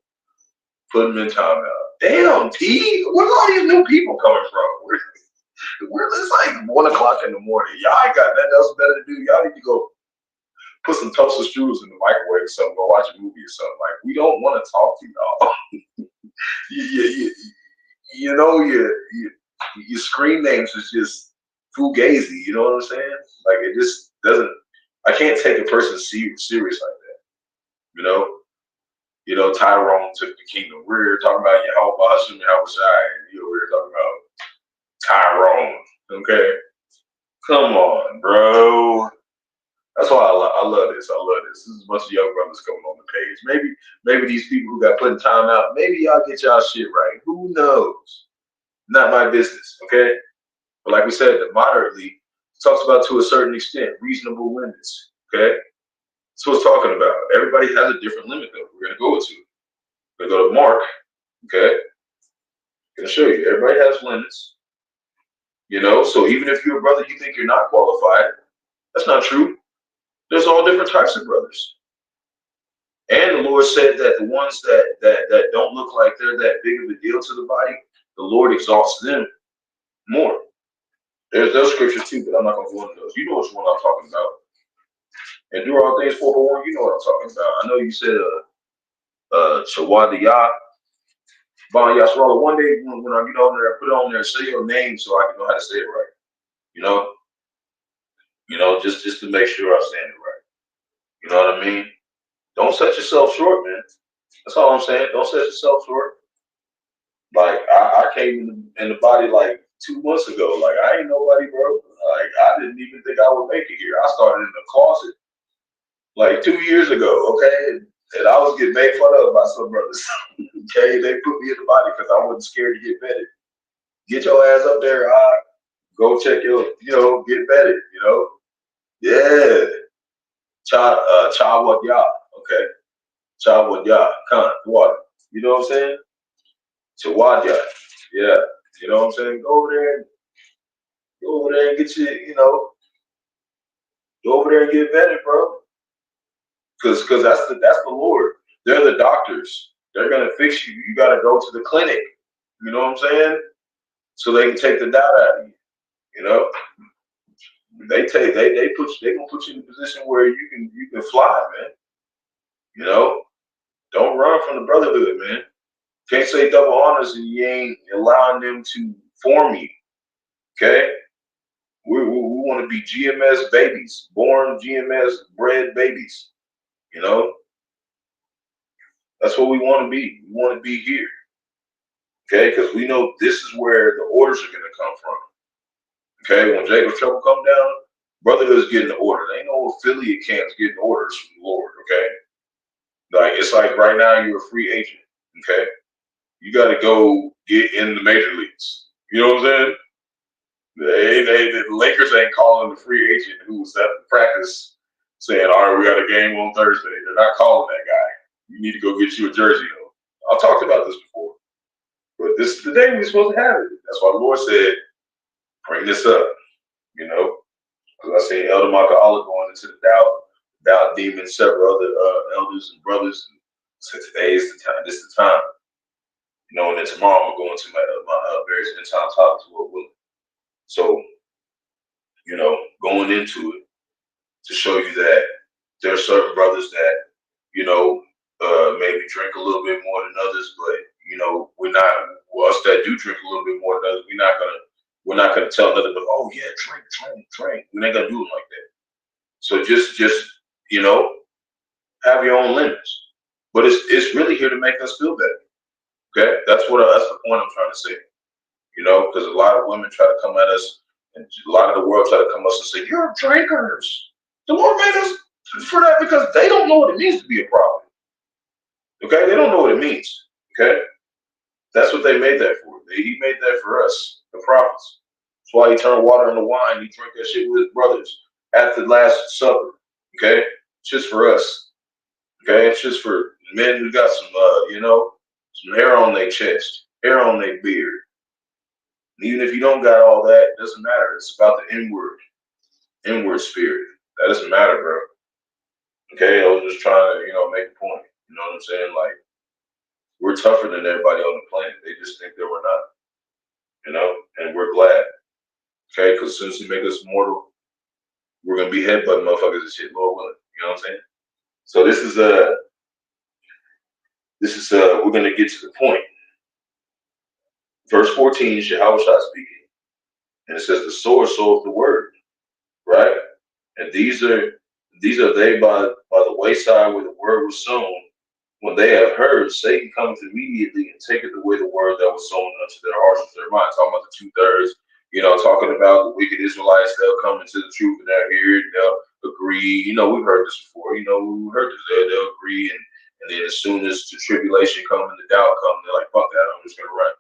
put him in timeout. Damn, T, where's all these new people coming from? It's like 1 o'clock in the morning. Y'all ain't got nothing else better to do. Y'all need to go put some toaster strudels in the microwave or something, go watch a movie or something. Like, we don't want to talk to y'all. Your screen names is just fugazi. You know what I'm saying? Like, it just doesn't. I can't take a person serious like that. Tyrone took the kingdom. We're here talking about Yahawah, Bahasham, Yahawashi, and we're here talking about Tyrone. Okay, come on, bro. That's why I love it. this. I love this. This is a bunch of young brothers coming on the page. Maybe these people who got put in time out, maybe y'all get y'all shit right. Who knows? Not my business, okay? But like we said, the moderately talks about to a certain extent, reasonable limits, okay? That's what it's talking about. Everybody has a different limit, though. We're going to go to. We're going to go to Mark, okay? I'm going to show you. Everybody has limits, you know? So even if you're a brother, you think you're not qualified, that's not true. There's all different types of brothers. And the Lord said that the ones that don't look like they're that big of a deal to the body, the Lord exalts them more. There's those scriptures too, but I'm not going to go into those. You know which one I'm talking about. And do all things for one, you know what I'm talking about. I know you said Shawadiyah, Bon Yasrala. One day when I get on there, put it on there, say your name so I can know how to say it right. You know, just to make sure I'm saying it right. You know what I mean? Don't set yourself short, man. That's all I'm saying. Don't set yourself short. Like I came in the body like 2 months ago. Like I ain't nobody, bro. Like I didn't even think I would make it here. I started in the closet like 2 years ago, okay? And I was getting made fun of by some brothers. Okay, they put me in the body because I wasn't scared to get vetted. Get your ass up there, go check your, get vetted, Yeah. Chawad Yah, okay. Chawad Yah, Khan, water. You know what I'm saying? Chawad Yah, yeah. You know what I'm saying? Go over there and get your, go over there and get vetted, bro. Cause that's the Lord. They're the doctors. They're gonna fix you. You gotta go to the clinic. You know what I'm saying? So they can take the doubt out of you. You know, they gonna put you in a position where you can fly, man. You know, don't run from the brotherhood, man. Can't say double honors and you ain't allowing them to form you. Okay, we want to be GMS babies, born GMS bred babies. You know, that's what we want to be. We want to be here. Okay, because we know this is where the orders are going to come from. Okay, when Jacob's trouble come down, brotherhood's getting the order. There ain't no affiliate camps getting orders from the Lord. Okay, like it's like right now you're a free agent. Okay, you got to go get in the major leagues. You know what I'm saying? The Lakers ain't calling the free agent who's at the practice saying, "All right, we got a game on Thursday." They're not calling that guy. You need to go get you a jersey. I've talked about this before, but this is the day we're supposed to have it. That's why the Lord said, "Bring this up." You know, because I seen Elder Maka Allah going into the doubt demon, several other elders and brothers. And so today is the time. This is the time. You know, and then tomorrow I'm going to go into my various end time topics, Lord willing. So, going into it to show you that there are certain brothers that, maybe drink a little bit more than others, but we're not us that do drink a little bit more than others. We're not gonna tell another, oh yeah, drink. We ain't gonna do it like that. So just have your own limits. But it's really here to make us feel better. Okay, that's the point I'm trying to say. Because a lot of women try to come at us, and a lot of the world try to come at us and say, "You're drinkers." The Lord made us for that because they don't know what it means to be a prophet. Okay, they don't know what it means. Okay, that's what they made that for. He made that for us, the prophets. That's why he turned water into wine. He drank that shit with his brothers at the Last Supper. Okay, it's just for us. Okay, it's just for men who got some hair on their chest, hair on their beard. And even if you don't got all that, it doesn't matter. It's about the inward spirit. That doesn't matter, bro. Okay, I was just trying to, make a point. You know what I'm saying? Like, we're tougher than everybody on the planet. They just think that we're not, and we're glad. Okay, because since he made us mortal, we're gonna be headbutting motherfuckers and shit, Lord willing. You know what I'm saying? So this is we're gonna get to the point. Verse 14, Yahawashi speaking, and it says, "The sower soweth the word," right? And these are they by the wayside where the word was sown. When they have heard, Satan cometh immediately and taketh away the word that was sown unto their hearts and their minds. Talking about the 2/3, talking about the wicked Israelites, they'll come into the truth and they'll hear it, they'll agree. We've heard this before. We've heard this. They'll agree, and then as soon as the tribulation comes and the doubt comes, they're like, fuck that, I'm just gonna run.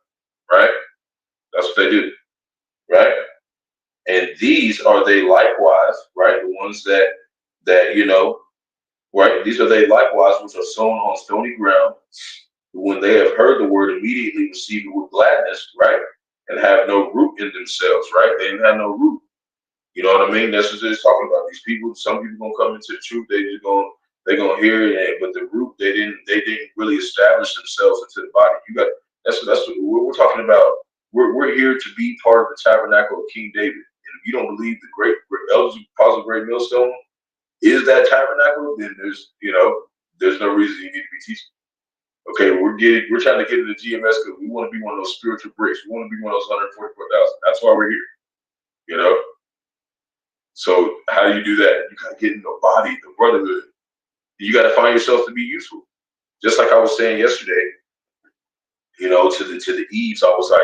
Right? That's what they do. Right? And these are they likewise, right? The ones that right? These are they likewise, which are sown on stony ground, when they have heard the word, immediately receive it with gladness, right? And have no root in themselves, right? They didn't have no root. You know what I mean? That's what it's talking about. These people, some people gonna come into the truth. They're gonna hear it, but the root they didn't really establish themselves into the body. That's what we're talking about. We're here to be part of the tabernacle of King David. And if you don't believe the great elders, apostle, great millstone is that tabernacle, then there's no reason you need to be teaching. Okay, we're trying to get into GMS because we want to be one of those spiritual bricks. We want to be one of those 144,000. That's why we're here. You know. So how do you do that? You gotta get in the body, the brotherhood. You gotta find yourself to be useful. Just like I was saying yesterday, to the Eves, I was like,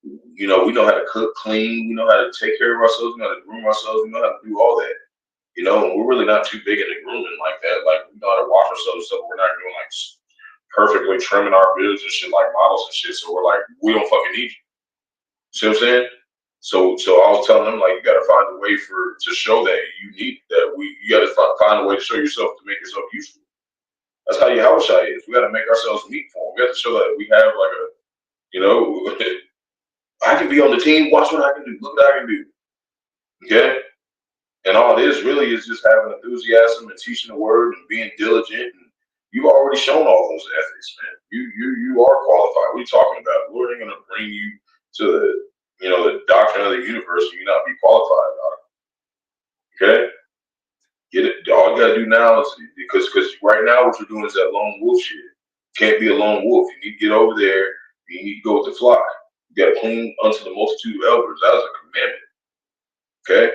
we know how to cook, clean, we know how to take care of ourselves, we know how to groom ourselves, we know how to do all that. And we're really not too big into grooming like that. Like we know how to wash ourselves, so we're not doing like perfectly trimming our beards and shit like models and shit. So we're like, we don't fucking need you. See what I'm saying? So I was telling them, like, you got to find a way to show that you need that. You got to find a way to show yourself to make yourself useful. That's how Yahawashi is. We got to make ourselves meet for him. We have to show that we have like I can be on the team. Watch what I can do. Look what I can do. Okay. And all it is really is just having enthusiasm and teaching the word and being diligent. And you've already shown all those ethics, man. You are qualified. What are you talking about? The Lord ain't gonna bring you to the doctrine of the universe and you not be qualified about it. Okay? Get it. All you gotta do now is because right now what you're doing is that lone wolf shit. You can't be a lone wolf. You need to get over there. You need to go with the flock. You gotta cling unto the multitude of elders. That is a commandment. Okay?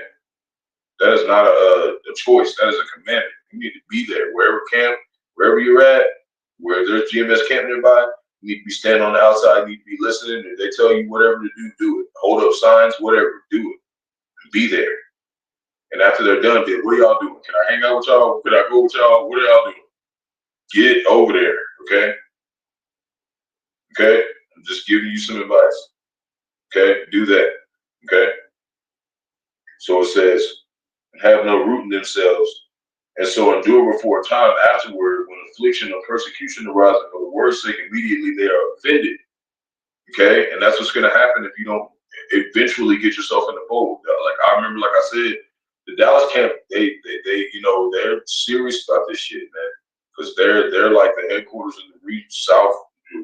That is not a choice. That is a commandment. You need to be there wherever you're at, where there's GMS camp nearby. You need to be standing on the outside. You need to be listening. If they tell you whatever to do it. Hold up signs, whatever, do it. Be there. And after they're done, then what are y'all doing? Can I hang out with y'all? Can I go with y'all? What are y'all doing? Get over there, okay? Okay? I'm just giving you some advice. Okay? Do that. Okay? So it says, have no root in themselves, and so endure for a time afterward when affliction or persecution arises for the word's sake, immediately they are offended. Okay? And that's what's going to happen if you don't eventually get yourself in the fold. Like I remember, like I said, the Dallas camp, they're serious about this shit, man. Because they're like the headquarters of the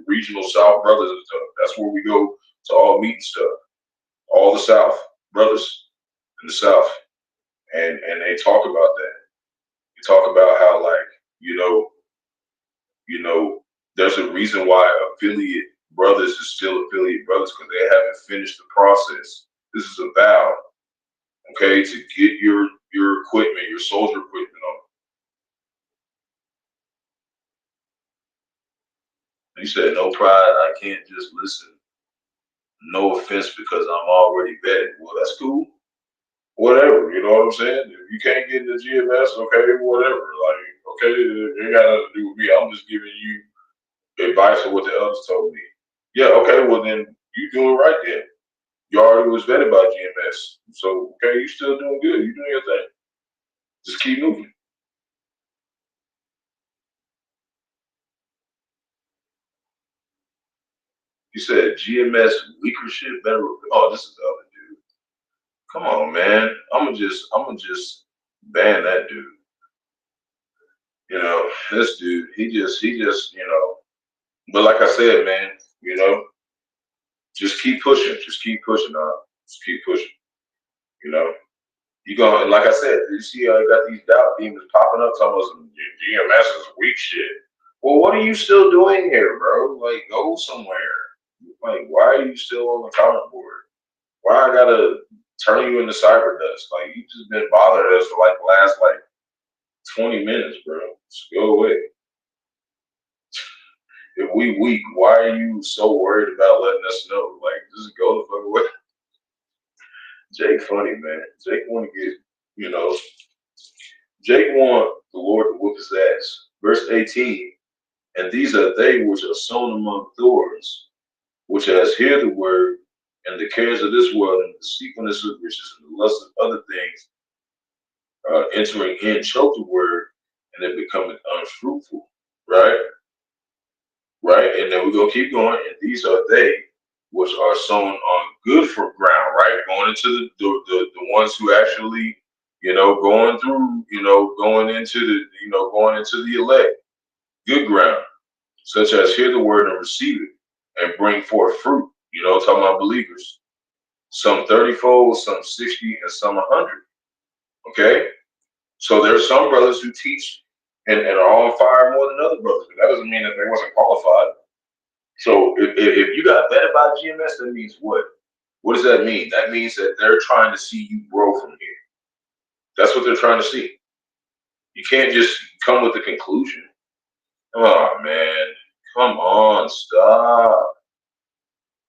regional South brothers and stuff. That's where we go to all meet and stuff. All the South brothers in the South. And they talk about that. They talk about how there's a reason why affiliate brothers is still affiliate brothers because they haven't finished the process. This is a vow, okay, to get your equipment, your soldier equipment on. He said, no pride, I can't just listen. No offense because I'm already vetted. Well, that's cool. Whatever, you know what I'm saying? If you can't get the GMS, okay, whatever. Like, okay, it ain't got nothing to do with me. I'm just giving you advice of what the elders told me. Yeah, okay, well then you doing right then. You already was vetted by GMS. So, okay, you still doing good. You doing your thing. Just keep moving. You said GMS weaker shit better. Oh, this is the other dude. Come on, man. I'm gonna just ban that dude. This dude, he just, but like I said, man, just keep pushing. Just keep pushing on. Just keep pushing. You know, you going like I said, you see how I got these doubt demons popping up talking about some GMS is weak shit. Well, what are you still doing here, bro? Like, go somewhere. Like, why are you still on the comment board? Why I gotta turn you into cyber dust? Like, you just been bothering us for like the last 20 minutes, bro. Just go away. If we weak, why are you so worried about letting us know? Like, just go the fuck away. Jake funny, man. Jake want to get, 18. And these are they which are sown among thorns, which has hear the word, and the cares of this world, and the deceitfulness of riches, and the lust of other things, entering in, choke the word, and it becometh unfruitful. Right? Right? And then we're gonna keep going. And these are they which are sown on good for ground, right? Going into the ones who actually, going through, going into going into the elect, good ground, such as hear the word and receive it and bring forth fruit, talking about believers. Some 30-fold, some 60, and some 100. Okay? So there's some brothers who teach and are on fire more than other brothers, but that doesn't mean that they wasn't qualified. So if you got vetted by GMS, that means what? What does that mean? That means that they're trying to see you grow from here. That's what they're trying to see. You can't just come with a conclusion. Oh man, come on, stop.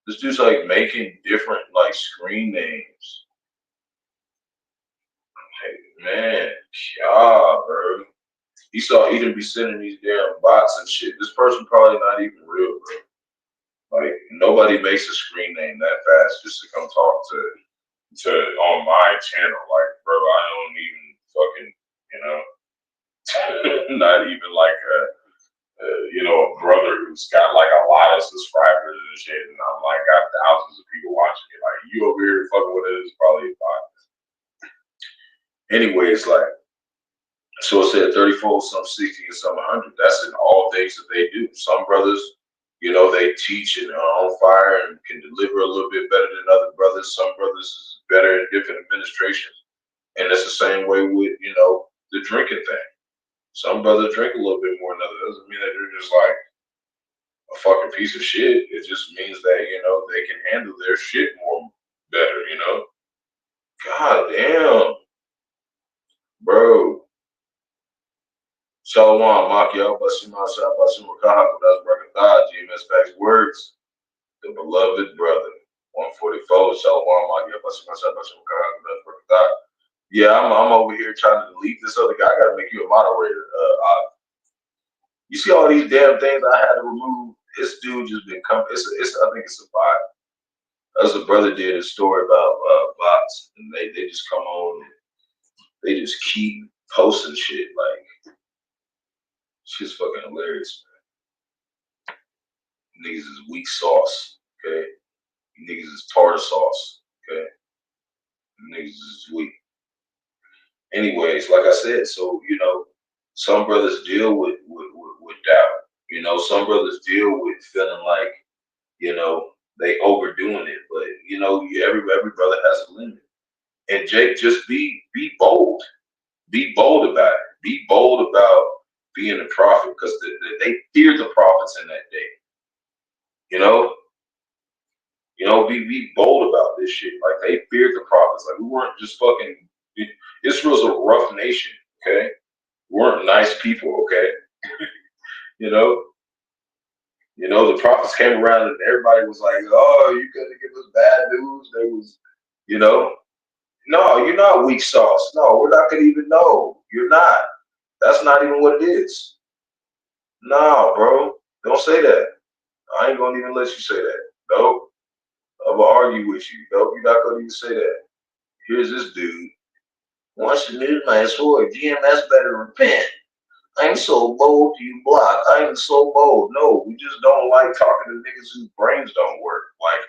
This dude's like making different like screen names. Hey man, yeah, bro. He saw Eden be sending these damn bots and shit. This person probably not even real, bro. Like nobody makes a screen name that fast just to come talk to on my channel. Like, bro, I don't even fucking, not even like a brother who's got like a lot of subscribers and shit, and I'm like got thousands of people watching it. Like you over here fucking with it is probably a bot. Anyways, like so it said 30-fold, some 60, and some 100. That's in all things that they do. Some brothers, they teach and are on fire and can deliver a little bit better than other brothers. Some brothers is better in different administrations. And it's the same way with, the drinking thing. Some brothers drink a little bit more than others. Doesn't mean that they're just like a fucking piece of shit. It just means that, they can handle their shit more better. God damn. Bro. Shalom, Makio, Bashima, Shabashim, Wakaha, Qadash, Barak, GMS Facts Words, the beloved brother. 144, Shalom, Makio, Bashima, Shabashim, Wakaha, Qadash, Barak. Yeah, I'm over here trying to delete this other guy. I gotta make you a moderator. You see all these damn things I had to remove. This dude just been coming. I think it's a bot. As a brother did a story about bots, and they just come on and they just keep posting shit like shit's fucking hilarious, man. Niggas is weak sauce, okay? Niggas is tartar sauce, okay? Niggas is weak. Anyways, like I said, so some brothers deal with doubt. Some brothers deal with feeling like, they overdoing it, but every brother has a limit. And Jake, just be bold. Be bold about it. Be bold about being a prophet, because they feared the prophets in that day. Be bold about this shit. Like they feared the prophets. Like we weren't just fucking. Israel's a rough nation. Okay, we weren't nice people. Okay, the prophets came around and everybody was like, "Oh, you gonna give us bad news?" There was, no, you're not weak sauce. No, we're not gonna even know. You're not. That's not even what it is. No, bro, don't say that. I ain't gonna even let you say that. Nope. I'm gonna argue with you. Nope, you're not gonna even say that. Here's this dude. Once you knew my sword, GMS better repent. I'm so bold, you block. I am so bold. No, we just don't like talking to niggas whose brains don't work. Like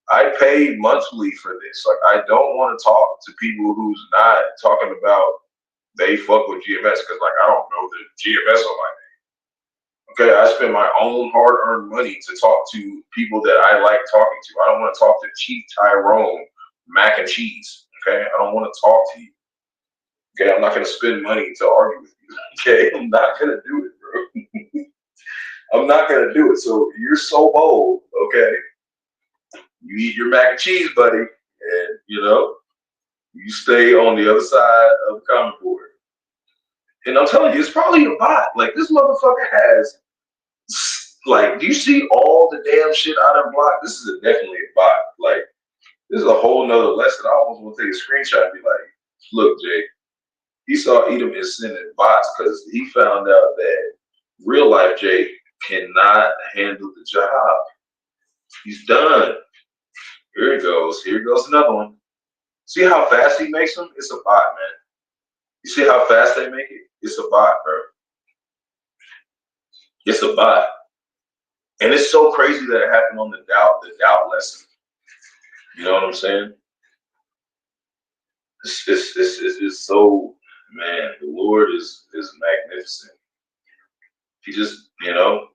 I pay monthly for this. Like I don't want to talk to people who's not talking about they fuck with GMS, because like I don't know the GMS on my name. Okay, I spend my own hard-earned money to talk to people that I like talking to. I don't want to talk to Chief Tyrone Mac and Cheese. Okay, I don't want to talk to you. Okay, I'm not gonna spend money to argue with you. Okay, I'm not gonna do it, bro. I'm not gonna do it. So you're so bold. Okay, you eat your mac and cheese, buddy, and you stay on the other side of the comment board. And I'm telling you, it's probably a bot. Like this motherfucker has, like, do you see all the damn shit I done blocked? This is definitely a bot. Like, this is a whole nother lesson. I almost want to take a screenshot and be like, look, Jake, he saw Edom is sending bots because he found out that Real life Jay cannot handle the job. He's done. Here it goes. Here goes another one. See how fast he makes them? It's a bot, man. You see how fast they make it? It's a bot, bro. It's a bot. And it's so crazy that it happened on the doubt lesson. You know what I'm saying? It's so, man, the Lord is magnificent. He just, it's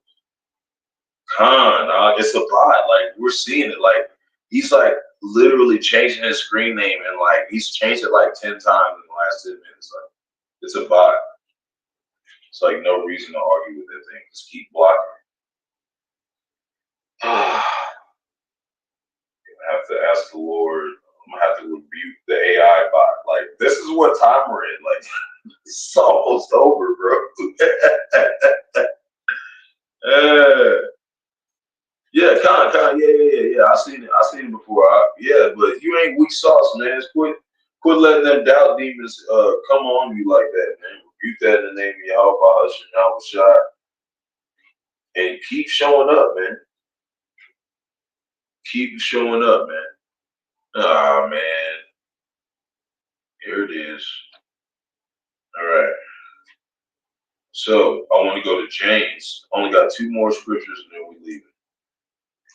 a bot. Like, we're seeing it. Like, he's like literally changing his screen name, and like he's changed it like 10 times in the last 10 minutes. Like, it's a bot. It's like no reason to argue with that thing. Just keep blocking. I have to ask the Lord. I'm gonna have to rebuke the AI bot. Like, this is what time we're in. Like, it's almost over, bro. Yeah, kind, yeah. I seen it before. But you ain't weak sauce, man. Quit letting them doubt demons come on you like that, man. Rebuke that in the name of Yahawah, Yahawashi, and keep showing up, man. Keep showing up, man. Ah, man. Here it is. All right. So I want to go to James. Only got 2 more scriptures and then we leave it.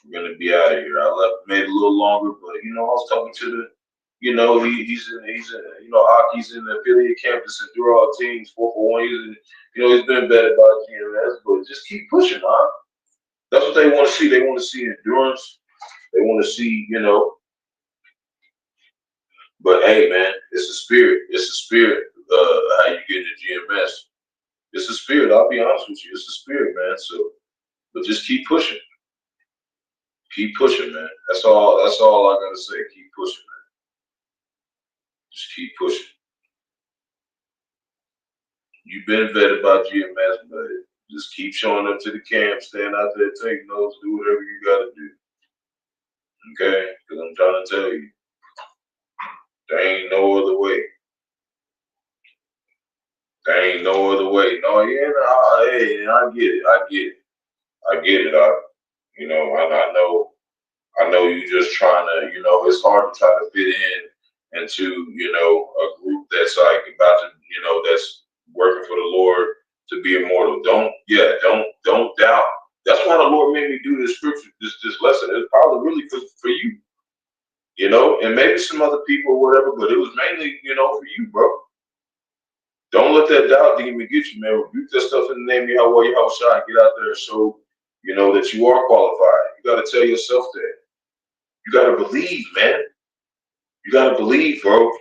We're gonna be out of here. Made a little longer, but I was talking to the, he's in the affiliate campus and through all teams 441. He's been vetted by GMS, but just keep pushing, huh? That's what they want to see. They want to see endurance. They want to see, But hey, man, it's a spirit. It's a spirit. How you get into GMS? It's a spirit. I'll be honest with you. It's a spirit, man. So, but just keep pushing. Keep pushing, man. That's all I gotta say. Keep pushing, man. Just keep pushing. You've been vetted by GMS, but just keep showing up to the camp, stand out there, take notes, do whatever you gotta do. Okay? Because I'm trying to tell you, there ain't no other way. There ain't no other way. No, yeah, no, hey, I get it. I know you just trying to, it's hard to try to fit into, a group that's like about to, that's working for the Lord to be immortal. Don't doubt. That's why the Lord made me do this scripture, this lesson. It's probably really for you, and maybe some other people or whatever, but it was mainly, for you, bro. Don't let that doubt demon get you, man. Rebuke that stuff in the name of Yahweh, Yahawashi, and get out there and show, that you are qualified. You got to tell yourself that. You got to believe, man. You got to believe, bro.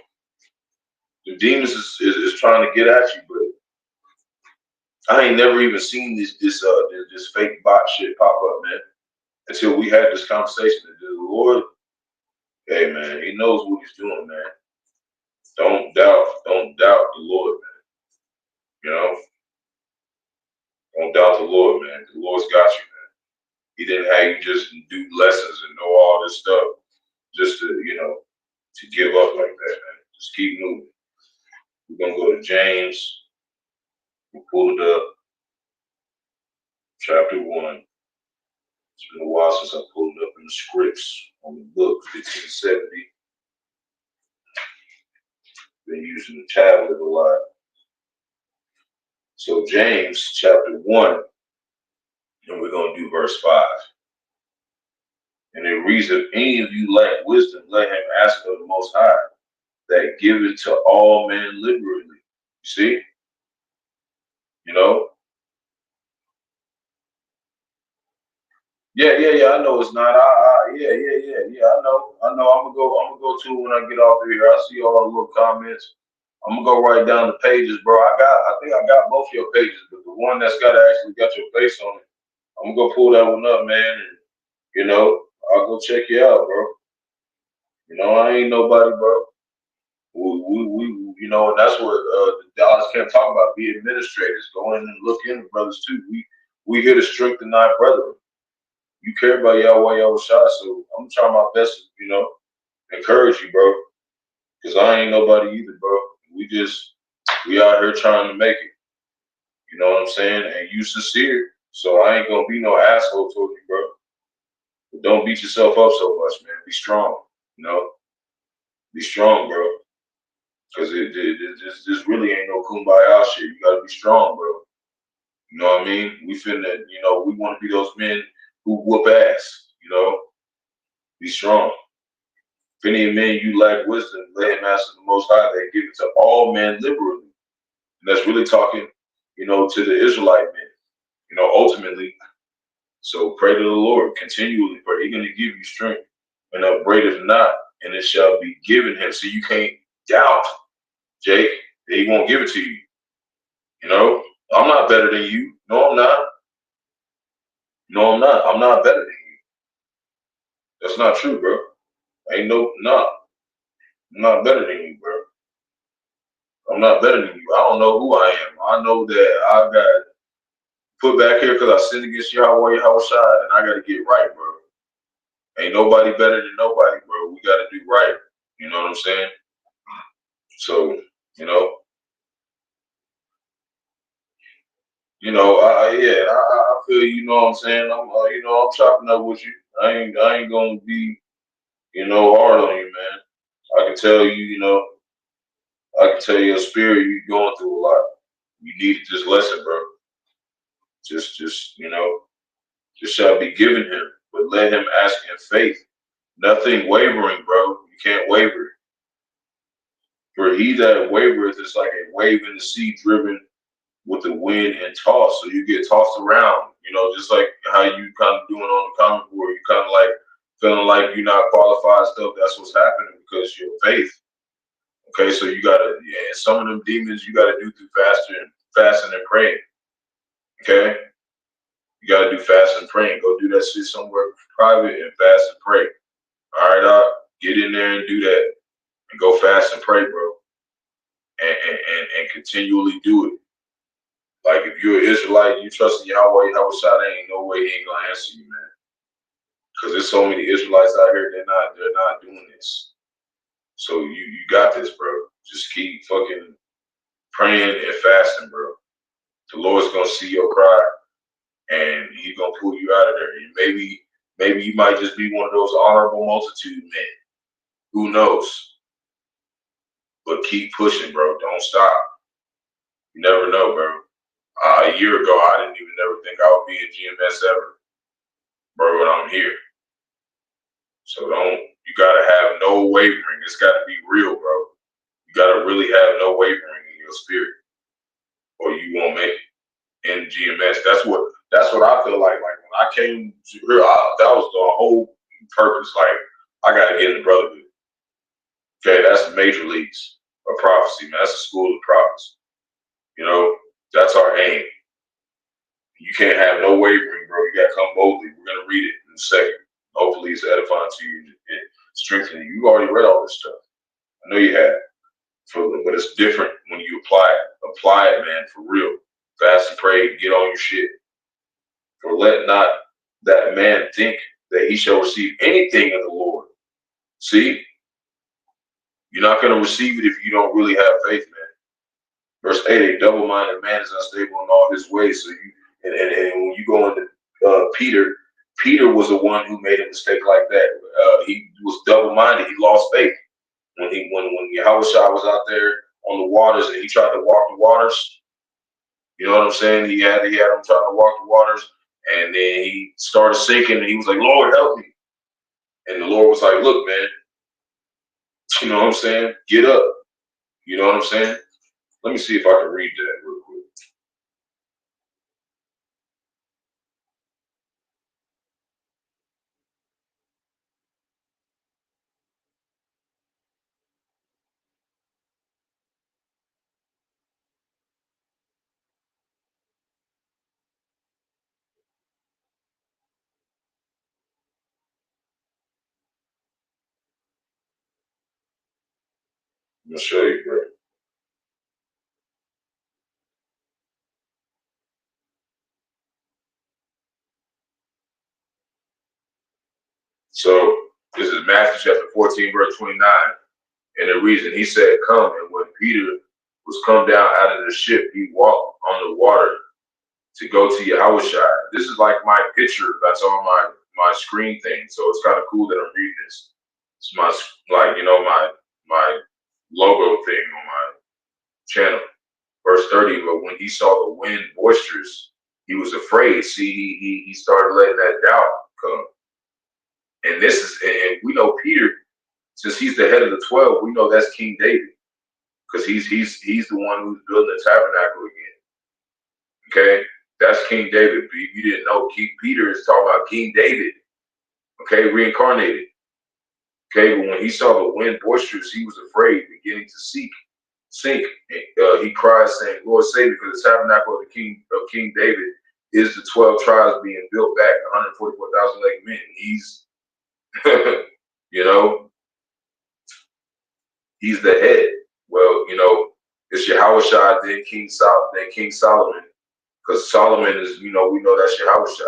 The demons is trying to get at you, but I ain't never even seen this fake bot shit pop up, man. Until we had this conversation. The Lord, hey, man, He knows what He's doing, man. Don't doubt the Lord, man. Don't doubt the Lord, man. The Lord's got you, man. He didn't have you just do lessons and know all this stuff just to give up like that, man. Just keep moving. We're gonna go to James. We'll pull it up. Chapter 1. It's been a while since I pulled it up in the scripts on the book, 1570. Been using the tablet a lot. So James chapter 1, and we're going to do verse 5. And it reads, if any of you lack wisdom, let him ask of the Most High, that giveth to all men liberally. You see? Yeah. I know it's not. Yeah. I know. I'm gonna go to it when I get off of here. I see all the little comments. I'm gonna go write down the pages, bro. I think I got both your pages, but the one that's actually got your face on it, I'm gonna go pull that one up, man. And I'll go check you out, bro. I ain't nobody, bro. We and that's what the Dallas can't talk about. Be administrators, go in and look into brothers too. We here to strengthen our brethren. You care about Yahweh, Yahawashi, so I'm trying my best to, encourage you, bro. Because I ain't nobody either, bro. We out here trying to make it. You know what I'm saying? And you sincere. So I ain't gonna be no asshole toward you, bro. But don't beat yourself up so much, man. Be strong. You know, be strong, bro. Because this really ain't no kumbaya shit. You gotta be strong, bro. You know what I mean? We finna, we want to be those men who whoop ass. You know, be strong. If any men you lack wisdom, let him ask of the Most High. They give it to all men liberally. And that's really talking, to the Israelite men. Ultimately. So pray to the Lord continually. Pray. He's gonna give you strength and upbraideth not, and it shall be given him. So you can't doubt, Jake, that he won't give it to you. I'm not better than you. No, I'm not. No, I'm not. I'm not better than you. That's not true, bro. Ain't no. I'm not better than you, bro. I'm not better than you. I don't know who I am. I know that I got put back here because I sinned against Yahawah, Yahawashi, and I got to get right, bro. Ain't nobody better than nobody, bro. We got to do right. You know what I'm saying? So, I feel you know what I'm saying. I'm chopping up with you. I ain't gonna be, hard on you, man. I can tell you, I can tell your spirit you going through a lot. You need this lesson, bro. Just shall be given him, but let him ask in faith. Nothing wavering, bro. You can't waver. For he that wavereth is like a wave in the sea driven with the wind and tossed. So you get tossed around, just like how you kind of doing on the comment board. You kind of like feeling like you're not qualified stuff. That's what's happening because your faith. Okay, so you gotta, some of them demons you gotta do through fasting and praying. Okay, you gotta do fast and praying. Go do that shit somewhere private and fast and pray. All right, get in there and do that, and go fast and pray, bro, and continually do it. Like if you're an Israelite, you trust in Yahweh, Yahawashi, ain't no way he ain't gonna answer you, man. Because there's so many Israelites out here, they're not doing this. So you got this, bro. Just keep fucking praying and fasting, bro. The Lord's gonna see your cry, and He's gonna pull you out of there. And maybe you might just be one of those honorable multitude men. Who knows? But keep pushing, bro. Don't stop. You never know, bro. A year ago, I didn't even never think I would be in GMS ever, bro. And I'm here. So you gotta have no wavering. It's gotta be real, bro. You gotta really have no wavering in your spirit, or you won't make it in GMS. That's what I feel like. Like when I came to here, that was the whole purpose. Like I gotta get in the brotherhood. Okay, that's the major leagues of prophecy, man. That's the school of prophets. That's our aim. You can't have no wavering, bro. You gotta come boldly. We're gonna read it in a second. Hopefully it's edifying to you and strengthening you. You already read all this stuff. I know you have. But it's different when you apply it. Apply it, man, for real. Fast and pray, get on your shit. For let not that man think that he shall receive anything of the Lord. See? You're not going to receive it if you don't really have faith, man. Verse 8, a double-minded man is unstable in all his ways. So and when you go into Peter was the one who made a mistake like that. He was double-minded. He lost faith. When Yahawashi was out there on the waters and he tried to walk the waters, you know what I'm saying? He had him trying to walk the waters, and then he started sinking, and he was like, "Lord, help me!" And the Lord was like, "Look, man, you know what I'm saying? Get up." You know what I'm saying? Let me see if I can read that real quick. I'm gonna show you, bro. So this is Matthew chapter 14, verse 29. And the reason he said, "Come," and when Peter was come down out of the ship, he walked on the water to go to Yahawashi. This is like my picture that's on my screen thing. So it's kind of cool that I'm reading this. It's my, like, my logo thing on my channel. Verse 30, but when he saw the wind boisterous, he was afraid. See, he started letting that doubt come. And this is, and we know Peter, since he's the head of the 12, we know that's King David, because he's the one who's building the tabernacle again. Okay, that's King David. But if you didn't know, King Peter is talking about King David. Okay, reincarnated. Okay, but when he saw the wind boisterous, he was afraid, beginning to sink. He cried, saying, "Lord, save me!" For the tabernacle of King David is the 12 tribes being built back, 144,000 like men. He's, he's the head. Well, it's Yahawashi, then King Solomon, because Solomon is, we know that's Yahawashi,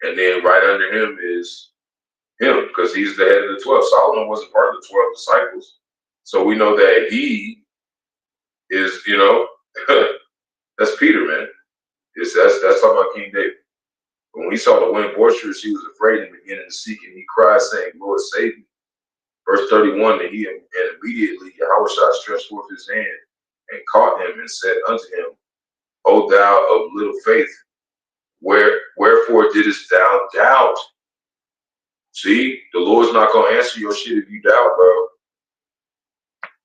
and then right under him is him, because he's the head of the 12. Solomon wasn't part of the 12 disciples, so we know that he is, that's Peter, man. That's talking about King David. When he saw the wind boisterous, he was afraid and beginning to seek, and he cried, saying, "Lord, save me." Verse 31, and immediately Yahawashi stretched forth his hand and caught him and said unto him, "O thou of little faith, wherefore didst thou doubt?" See, the Lord's not gonna answer your shit if you doubt, bro.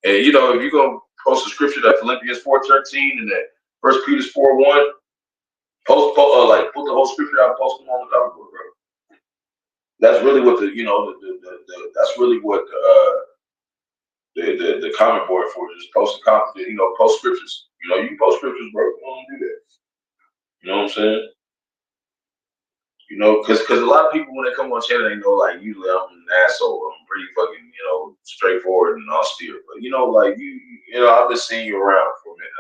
And if you're gonna post a scripture that Philippians 4:13 and that 1 Peter 4:1, put the whole scripture out and post them on the cover board, bro. That's really what that's really what the comment board for, just post the comment, post scriptures. You can post scriptures, bro. You don't do that. You know what I'm saying? Because a lot of people, when they come on channel, they know, like, usually I'm an asshole. I'm pretty fucking, straightforward and austere. But I've been seeing you around for a minute.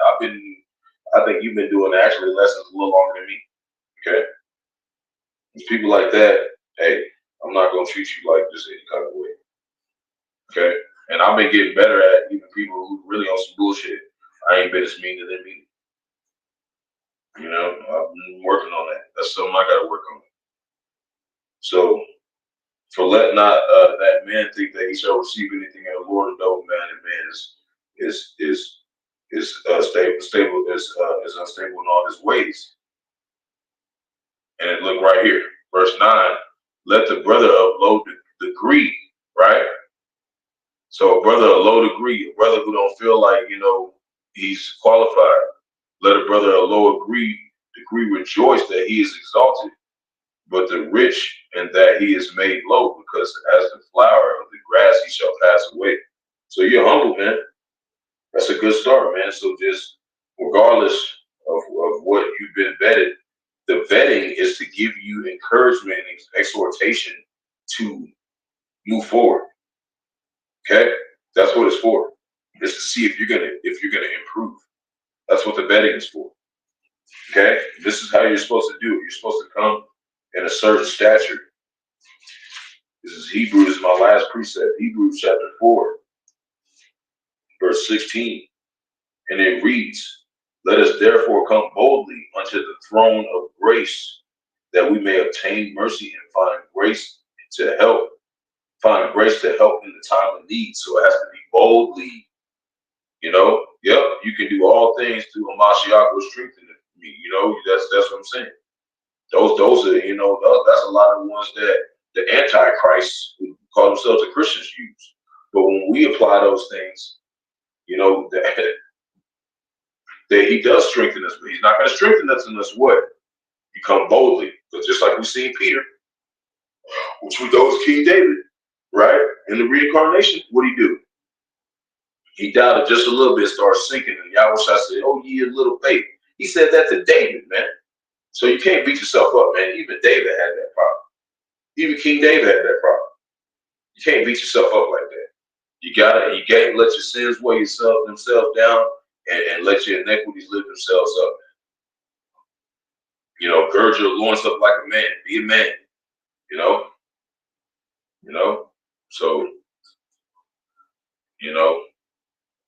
I think you've been doing actually lessons a little longer than me. Okay? There's people like that. Hey, I'm not gonna treat you like this any kind of way. Okay? And I've been getting better at even people who really on some bullshit. I ain't been as mean to them either. I've been working on that. That's something I gotta work on. So let not that man think that he shall receive anything of the Lord, and no man and man is unstable in all his ways. And look right here, verse 9. Let the brother of low degree, right? So a brother of low degree, a brother who don't feel like he's qualified. Let a brother of low degree rejoice that he is exalted, but the rich and that he is made low, because as the flower of the grass he shall pass away. So you're humble, man. That's a good start, man. So just regardless of what you've been vetted, the vetting is to give you encouragement and exhortation to move forward. Okay? That's what it's for. It's to see if you're gonna improve. That's what the vetting is for. Okay? This is how you're supposed to do it. You're supposed to come in a certain stature. This is Hebrews, is my last precept. Hebrews chapter 4, verse 16. And it reads, "Let us therefore come boldly unto the throne of grace, that we may obtain mercy and find grace to help in the time of need." So it has to be boldly, Yep, you can do all things through a Mashiach who strengthens me. That's what I'm saying. Those are, that's a lot of the ones that the Antichrist who call themselves the Christians use. But when we apply those things, that he does strengthen us, but he's not going to strengthen us unless what? You come boldly. Because just like we see Peter, which we know is King David, right? In the reincarnation, what did he do? He doubted just a little bit, started sinking, and Yahawashi said, "Oh, ye of little faith." He said that to David, man. So you can't beat yourself up, man. Even David had that problem. Even King David had that problem. You can't beat yourself up like that. You can't let your sins weigh themselves down and let your iniquities lift themselves up. Gird your loins up like a man. Be a man. So,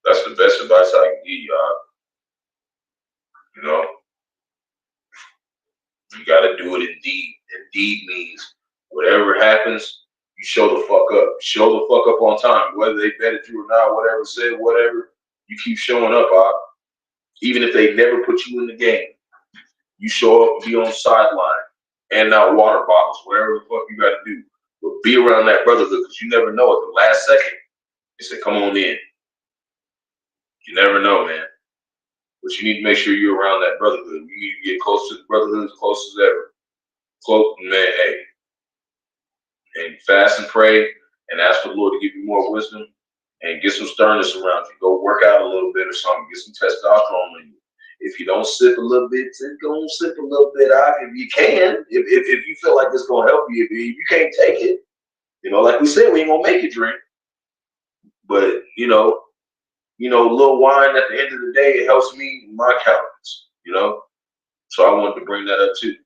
that's the best advice I can give y'all. got to do it in deed. And deed means whatever happens, you show the fuck up. Show the fuck up on time. Whether they betted you or not, whatever said, whatever, you keep showing up, even if they never put you in the game. You show up, be on the sideline, and out water bottles, whatever the fuck you got to do. But be around that brotherhood, because you never know. At the last second, they say, come on in. You never know, man. But you need to make sure you're around that brotherhood. You need to get close to the brotherhood as close as ever. Close, man, hey. And fast and pray and ask for the Lord to give you more wisdom and get some sternness around you. Go work out a little bit or something. Get some testosterone in you. If you don't sip a little bit, go sip a little bit out if you can. If you feel like it's gonna help you, if you can't take it, like we said, we ain't gonna make you drink. But a little wine at the end of the day, it helps me with my countenance. So I wanted to bring that up too.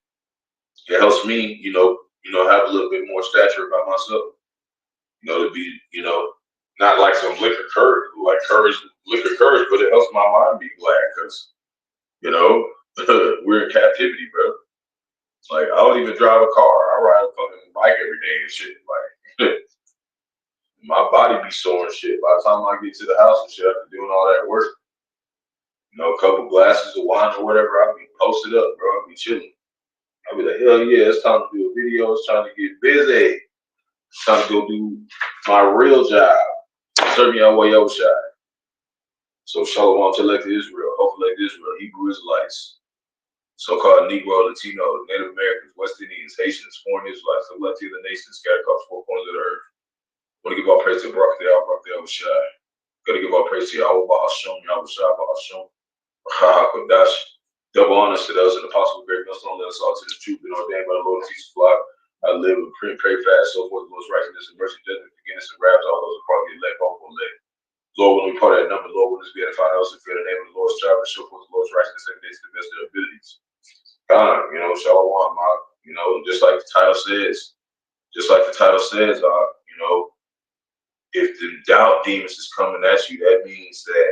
It helps me, have a little bit more stature about myself. To be, not like some liquor courage, liquor courage, but it helps my mind be glad because, we're in captivity, bro. Like, I don't even drive a car. I ride a fucking bike every day and shit. Like, my body be sore and shit. By the time I get to the house and shit, after doing all that work, a couple glasses of wine or whatever, I'll be posted up, bro. I'll be chilling. I'll be like, hell yeah, it's time to do a video. It's time to get busy. It's time to go do my real job. Serve Yahawah Yahawashi. So Shalom to elect Israel, hope elect Israel, Hebrew Israelites, so-called Negro, Latino, Native Americans, West Indians, Haitians, foreign Israelites, elect the nations scattered across 4 corners of the earth. I want to give all praise to Barak, Yahawashi. Got to give all praise to Yahawah, Bahasham, Bahasham, Qadash. Double honors to those and apostles, great millstone, let us all to the truth, been ordained by the Lord and Jesus flock. I live and pray fast, so forth, the Lord's righteousness and mercy, judgment, forgiveness, and grabs all those who probably elect, hope, or elect. Lord, when we part of that number, Lord, when it's be edified, us and fear the name of the Lord's child, and show forth the Lord's righteousness every day to the best of their abilities. Shalom, just like the title says, if the doubt demons is coming at you, that means that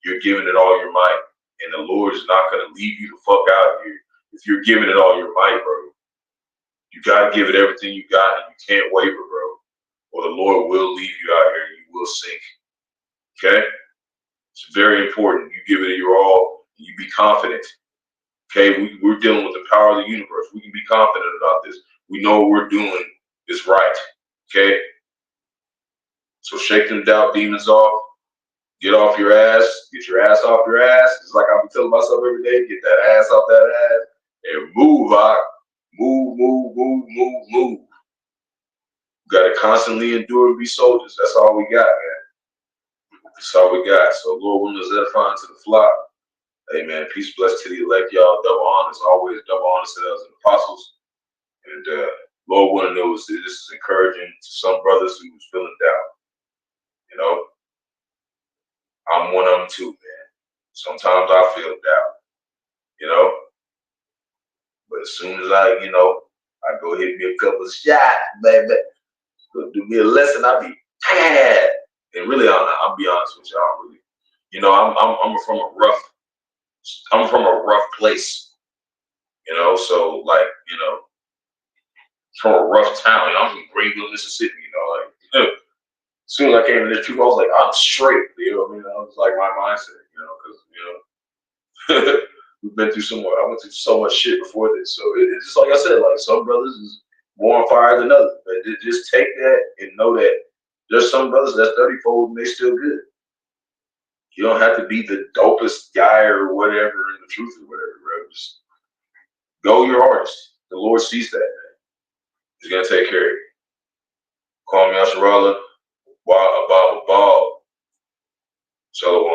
you're giving it all your might. And the Lord is not going to leave you the fuck out here if you're giving it all your might, bro. You got to give it everything you got, and you can't waver, bro. Or the Lord will leave you out here and you will sink. Okay? It's very important. You give it your all, and you be confident. Okay? We're dealing with the power of the universe. We can be confident about this. We know what we're doing is right. Okay? So shake them doubt demons off. Get off your ass. Get your ass off your ass. It's like I've been telling myself every day. Get that ass off that ass and move, Move, move, move, move, move. You got to constantly endure and be soldiers. That's all we got, man. That's all we got. So Lord willing is edifying to the flock. Amen. Peace, bless to the elect, y'all. Double honors, always double honors to those apostles. And Lord willing knows that this is encouraging to some brothers who's feeling down. I'm one of them too, man. Sometimes I feel down, but as soon as I go hit me a couple of shots, baby, go do me a lesson, I'll be tired. And really, I'll be honest with you, I don't really, I'm from a rough place, so like, from a rough town, I'm from Greenville, Mississippi, as soon as I came in this truth, I was like, I'm straight, That was like my mindset, because, we've been through I went through so much shit before this. So it's just like I said, like some brothers is more on fire than others. But just take that and know that there's some brothers that's 30-fold and they still good. You don't have to be the dopest guy or whatever in the truth or whatever, bro. Just go your hardest. The Lord sees that, man. He's gonna take care of you. Call me Asherallah, Bob, Shalom.